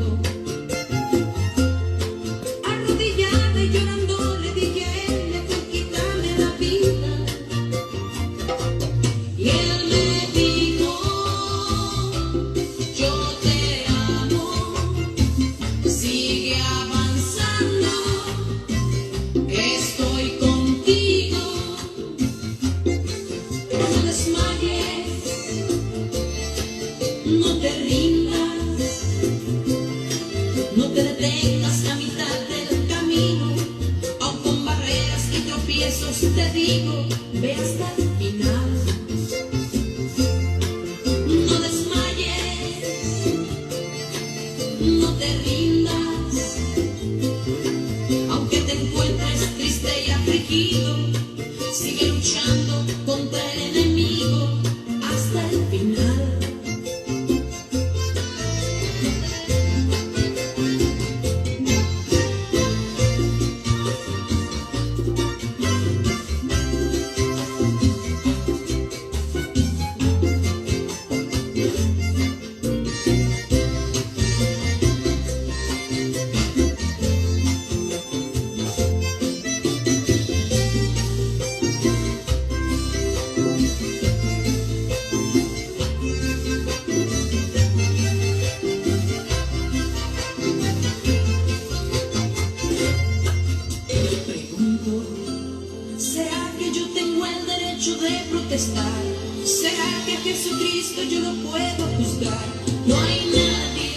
¿Será que a Jesucristo yo no puedo juzgar? No hay nadie,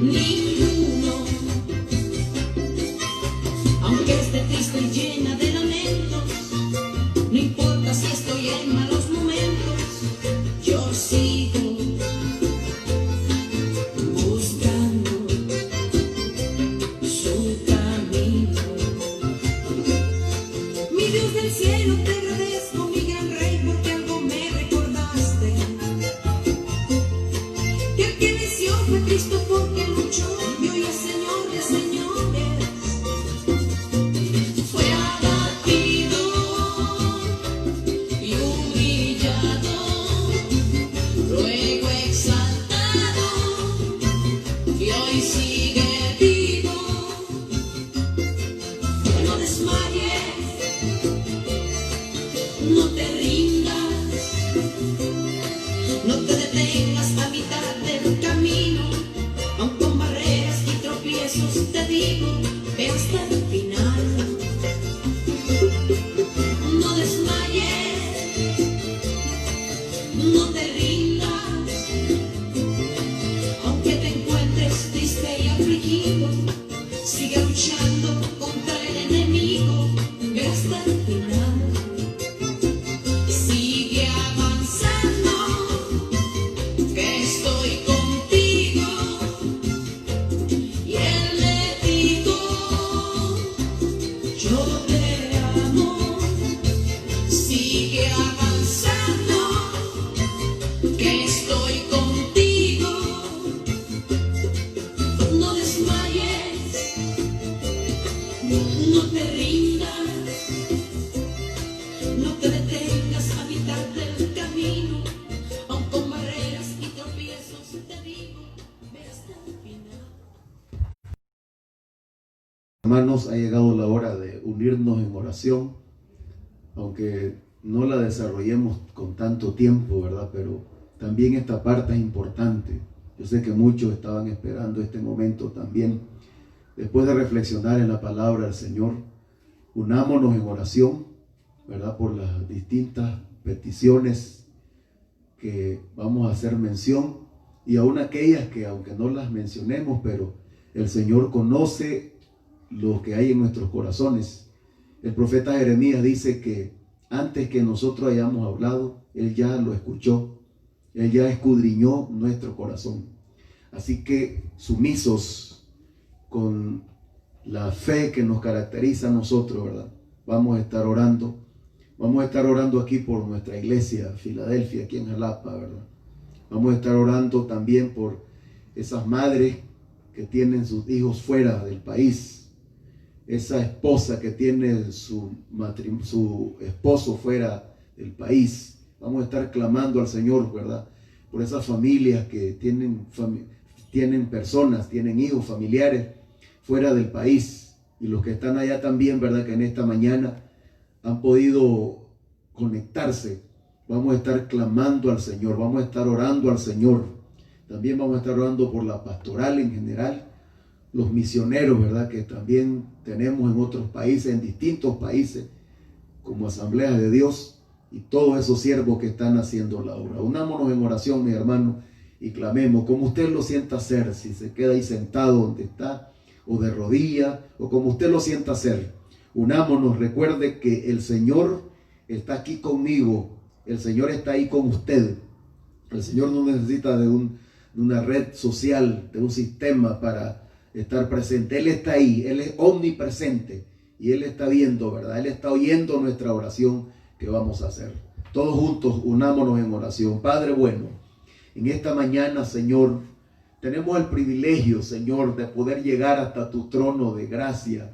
ninguno, aunque esté triste y llena de lamentos, no importa si estoy en malos momentos, yo sigo buscando su camino. Mi Dios del cielo, te agradezco, mi gran Rey, porque algo me recordaste. Que el que venció fue Cristo, porque luchó y hoy es Señor de señores. Fue abatido y humillado, luego exaltado y hoy sigue vivo. No desmayes, no te rindas, no te detengas a mitad del camino, aun con barreras y tropiezos te digo, ve hasta el final. No desmayes, no te rindas, aunque te encuentres triste y afligido, sigue luchando contra el enemigo, ve hasta el final. Sigue avanzando, que estoy contigo. Y él le dijo, yo te amo. Sigue avanzando, que estoy contigo. No desmayes, no te rindas, no te detengas a mitad del camino, aun con barreras y tropiezos te digo, ve hasta el final. Hermanos, ha llegado la hora de unirnos en oración, aunque no la desarrollemos con tanto tiempo, ¿verdad? Pero también esta parte es importante. Yo sé que muchos estaban esperando este momento también. Después de reflexionar en la palabra del Señor, unámonos en oración, ¿verdad? Por las distintas peticiones que vamos a hacer mención, y aún aquellas que aunque no las mencionemos, pero el Señor conoce lo que hay en nuestros corazones. El profeta Jeremías dice que antes que nosotros hayamos hablado, Él ya lo escuchó, Él ya escudriñó nuestro corazón. Así que sumisos con la fe que nos caracteriza a nosotros, ¿verdad? Vamos a estar orando aquí por nuestra iglesia, Filadelfia, aquí en Jalapa, ¿verdad? Vamos a estar orando también por esas madres que tienen sus hijos fuera del país, esa esposa que tiene su esposo fuera del país. Vamos a estar clamando al Señor, ¿verdad? Por esas familias que tienen personas, tienen hijos, familiares fuera del país, y los que están allá también, ¿verdad? Que en esta mañana han podido conectarse. Vamos a estar clamando al Señor, vamos a estar orando al Señor. También vamos a estar orando por la pastoral en general, los misioneros, ¿verdad? Que también tenemos en otros países, en distintos países, como Asamblea de Dios, y todos esos siervos que están haciendo la obra. Unámonos en oración, mi hermano, y clamemos, como usted lo sienta hacer, si se queda ahí sentado donde está, o de rodilla, o como usted lo sienta hacer. Unámonos, recuerde que el Señor está aquí conmigo, el Señor está ahí con usted. El Señor no necesita de una red social, de un sistema para estar presente. Él está ahí, Él es omnipresente, y Él está viendo, ¿verdad? Él está oyendo nuestra oración que vamos a hacer. Todos juntos unámonos en oración. Padre bueno, en esta mañana, Señor, tenemos el privilegio, Señor, de poder llegar hasta tu trono de gracia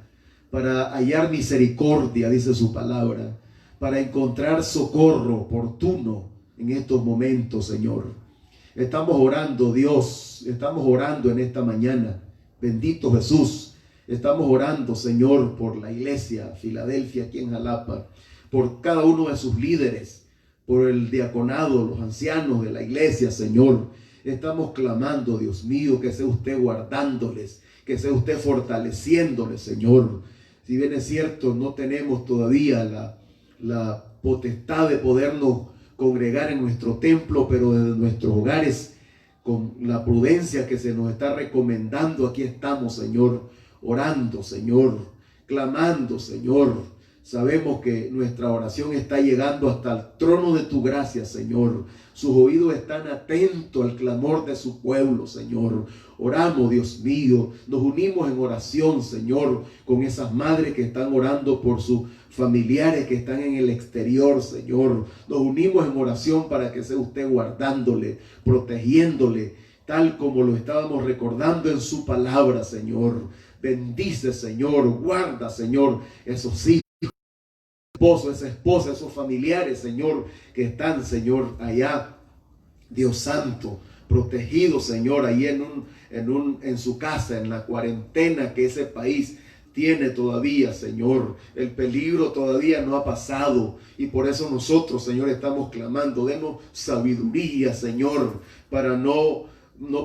para hallar misericordia, dice su palabra, para encontrar socorro oportuno en estos momentos, Señor. Estamos orando, Dios, estamos orando en esta mañana. Bendito Jesús, estamos orando, Señor, por la iglesia Filadelfia aquí en Jalapa, por cada uno de sus líderes, por el diaconado, los ancianos de la iglesia, Señor. Estamos clamando, Dios mío, que sea usted guardándoles, que sea usted fortaleciéndoles, Señor. Si bien es cierto, no tenemos todavía la potestad de podernos congregar en nuestro templo, pero desde nuestros hogares, con la prudencia que se nos está recomendando, aquí estamos, Señor, orando, Señor, clamando, Señor. Sabemos que nuestra oración está llegando hasta el trono de tu gracia, Señor. Sus oídos están atentos al clamor de su pueblo, Señor. Oramos, Dios mío, nos unimos en oración, Señor, con esas madres que están orando por sus familiares que están en el exterior, Señor. Nos unimos en oración para que sea usted guardándole, protegiéndole, tal como lo estábamos recordando en su palabra, Señor. Bendice, Señor, guarda, Señor, esos hijos, esposo, esa esposa, esos familiares, Señor, que están, Señor, allá, Dios santo, protegidos, Señor, ahí en su casa, en la cuarentena que ese país tiene todavía, Señor. El peligro todavía no ha pasado y por eso nosotros, Señor, estamos clamando, denos sabiduría, Señor, para no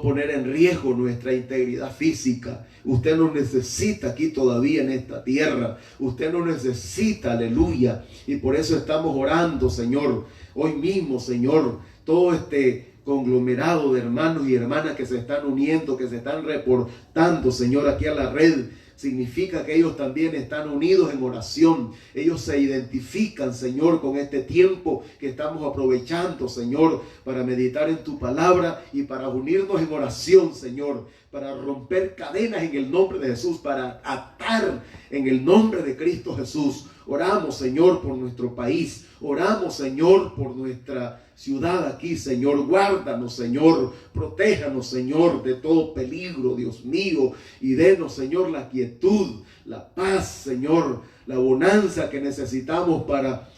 poner en riesgo nuestra integridad física. Usted nos necesita aquí todavía en esta tierra. Usted nos necesita, aleluya. Y por eso estamos orando, Señor. Hoy mismo, Señor, todo este conglomerado de hermanos y hermanas que se están uniendo, que se están reportando, Señor, aquí a la red, significa que ellos también están unidos en oración. Ellos se identifican, Señor, con este tiempo que estamos aprovechando, Señor, para meditar en tu palabra y para unirnos en oración, Señor, para romper cadenas en el nombre de Jesús, para atar en el nombre de Cristo Jesús. Oramos, Señor, por nuestro país. Oramos, Señor, por nuestra ciudad aquí, Señor. Guárdanos, Señor. Protéjanos, Señor, de todo peligro, Dios mío. Y denos, Señor, la quietud, la paz, Señor, la bonanza que necesitamos para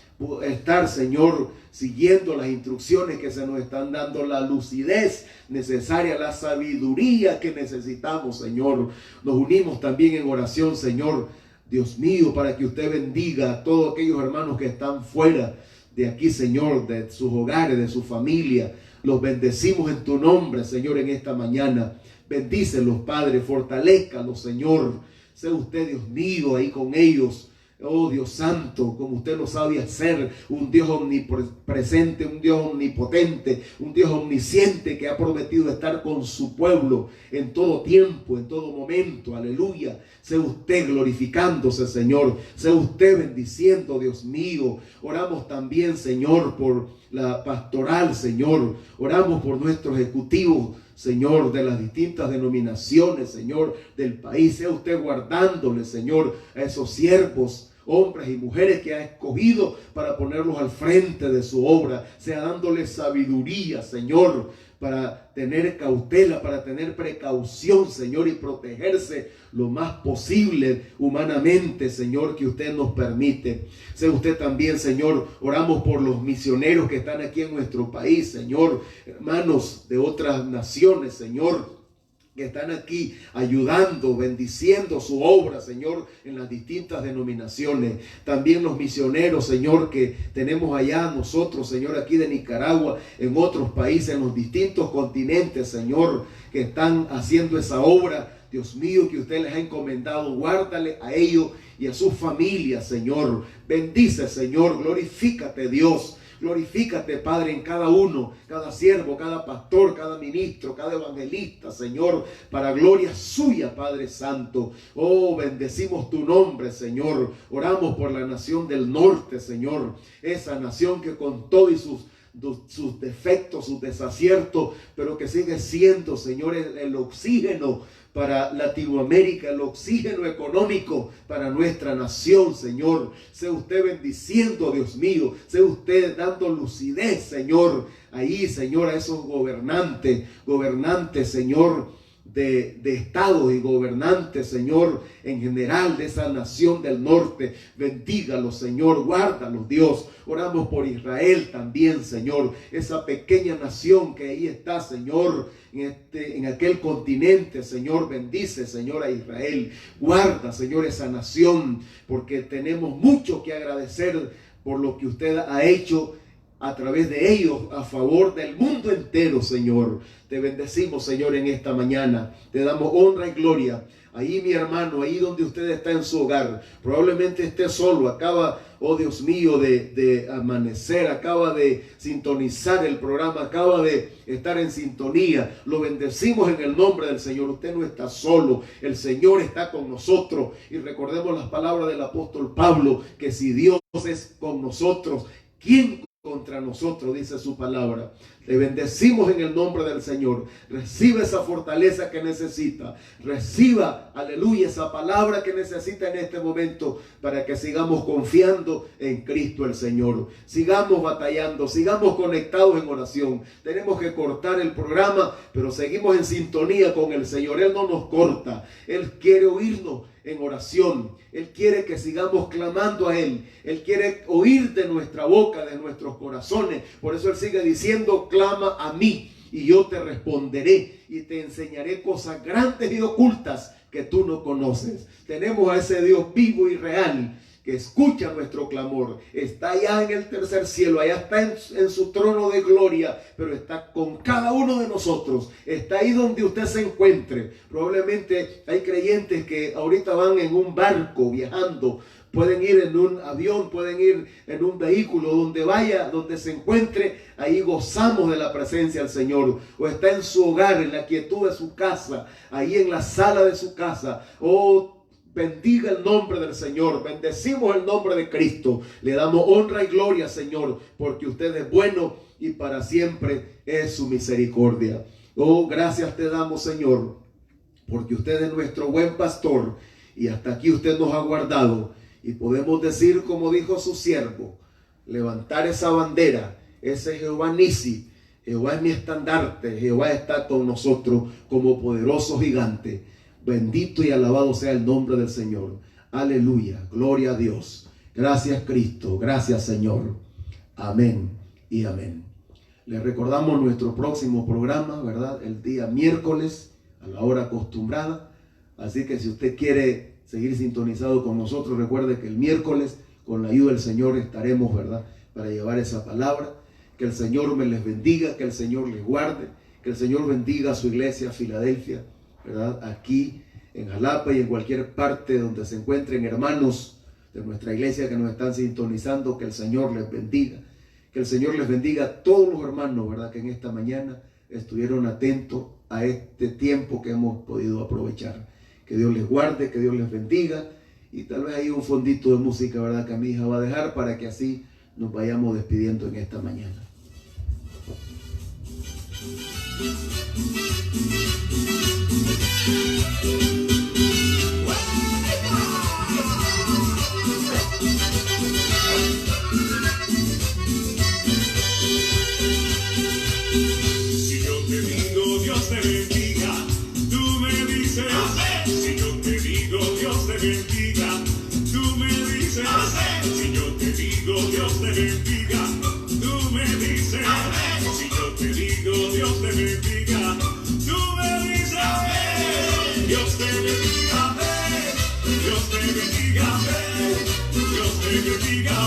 estar, Señor, siguiendo las instrucciones que se nos están dando, la lucidez necesaria, la sabiduría que necesitamos, Señor. Nos unimos también en oración, Señor, Dios mío, para que usted bendiga a todos aquellos hermanos que están fuera de aquí, Señor, de sus hogares, de su familia. Los bendecimos en tu nombre, Señor, en esta mañana. Bendícelos, Padre, fortalézcalos, Señor. Sea usted, Dios mío, ahí con ellos. Oh Dios santo, como usted lo sabe hacer, un Dios omnipresente, un Dios omnipotente, un Dios omnisciente que ha prometido estar con su pueblo en todo tiempo, en todo momento. Aleluya. Sea usted glorificándose, Señor. Sea usted bendiciendo, Dios mío. Oramos también, Señor, por la pastoral, Señor. Oramos por nuestro ejecutivo, Señor, de las distintas denominaciones, Señor, del país. Sea usted guardándole, Señor, a esos siervos, hombres y mujeres que ha escogido para ponerlos al frente de su obra. Sea dándoles sabiduría, Señor, para tener cautela, para tener precaución, Señor, y protegerse lo más posible humanamente, Señor, que usted nos permite. Sea usted también, Señor, oramos por los misioneros que están aquí en nuestro país, Señor, hermanos de otras naciones, Señor, que están aquí ayudando, bendiciendo su obra, Señor, en las distintas denominaciones. También los misioneros, Señor, que tenemos allá nosotros, Señor, aquí de Nicaragua, en otros países, en los distintos continentes, Señor, que están haciendo esa obra. Dios mío, que usted les ha encomendado, guárdale a ellos y a sus familias, Señor. Bendice, Señor, glorifícate, Dios. Glorifícate, Padre, en cada uno, cada siervo, cada pastor, cada ministro, cada evangelista, Señor, para gloria suya, Padre Santo. Oh, bendecimos tu nombre, Señor. Oramos por la nación del norte, Señor. Esa nación que con todo y sus defectos, sus desaciertos, pero que sigue siendo, Señor, el oxígeno para Latinoamérica, el oxígeno económico para nuestra nación, Señor. Sea usted bendiciendo, Dios mío. Sea usted dando lucidez, Señor, ahí, Señor, a esos gobernantes, Señor, de estados y gobernantes, Señor, en general de esa nación del norte. Bendígalos, Señor, guárdalos, Dios. Oramos por Israel también, Señor, esa pequeña nación que ahí está, Señor, en aquel continente, Señor. Bendice, Señor, a Israel. Guarda, Señor, esa nación, porque tenemos mucho que agradecer por lo que usted ha hecho a través de ellos, a favor del mundo entero, Señor. Te bendecimos, Señor, en esta mañana. Te damos honra y gloria. Ahí, mi hermano, ahí donde usted está en su hogar, probablemente esté solo, acaba, oh Dios mío, de amanecer, acaba de sintonizar el programa, acaba de estar en sintonía. Lo bendecimos en el nombre del Señor. Usted no está solo, el Señor está con nosotros. Y recordemos las palabras del apóstol Pablo, que si Dios es con nosotros, ¿quién contra nosotros? Dice su palabra. Le bendecimos en el nombre del Señor. Recibe esa fortaleza que necesita. Reciba, aleluya, esa palabra que necesita en este momento para que sigamos confiando en Cristo el Señor. Sigamos batallando, sigamos conectados en oración. Tenemos que cortar el programa, pero seguimos en sintonía con el Señor. Él no nos corta. Él quiere oírnos en oración. Él quiere que sigamos clamando a Él. Él quiere oír de nuestra boca, de nuestros corazones. Por eso Él sigue diciendo: clama a mí y yo te responderé y te enseñaré cosas grandes y ocultas que tú no conoces. Tenemos a ese Dios vivo y real que escucha nuestro clamor. Está allá en el tercer cielo, allá está en su trono de gloria, pero está con cada uno de nosotros. Está ahí donde usted se encuentre. Probablemente hay creyentes que ahorita van en un barco viajando, pueden ir en un avión, pueden ir en un vehículo, donde vaya, donde se encuentre, ahí gozamos de la presencia del Señor. O está en su hogar, en la quietud de su casa, ahí en la sala de su casa. Oh, bendiga el nombre del Señor. Bendecimos el nombre de Cristo. Le damos honra y gloria, Señor, porque usted es bueno y para siempre es su misericordia. Oh, gracias te damos, Señor, porque usted es nuestro buen pastor y hasta aquí usted nos ha guardado. Y podemos decir, como dijo su siervo, levantar esa bandera, ese Jehová Nisi. Jehová es mi estandarte, Jehová está con nosotros como poderoso gigante. Bendito y alabado sea el nombre del Señor. Aleluya, gloria a Dios. Gracias, Cristo, gracias, Señor. Amén y amén. Les recordamos nuestro próximo programa, ¿verdad? El día miércoles a la hora acostumbrada. Así que si usted quiere seguir sintonizado con nosotros, recuerde que el miércoles, con la ayuda del Señor, estaremos, ¿verdad?, para llevar esa palabra. Que el Señor me les bendiga, que el Señor les guarde, que el Señor bendiga a su iglesia Filadelfia, ¿verdad?, aquí en Jalapa y en cualquier parte donde se encuentren hermanos de nuestra iglesia que nos están sintonizando. Que el Señor les bendiga, que el Señor les bendiga a todos los hermanos, ¿verdad?, que en esta mañana estuvieron atentos a este tiempo que hemos podido aprovechar. Que Dios les guarde, que Dios les bendiga. Y tal vez hay un fondito de música, ¿verdad?, que mi hija va a dejar para que así nos vayamos despidiendo en esta mañana. Si yo te digo Dios te bendiga, tú me dices amén. Si yo te digo Dios te bendiga, tú me dices amén. Si yo te digo Dios te bendiga, tú me dices amén. Si yo te digo Dios te bendiga, tú me dices amén. Dios te bendiga, amén. Dios te bendiga, amén. Dios te bendiga.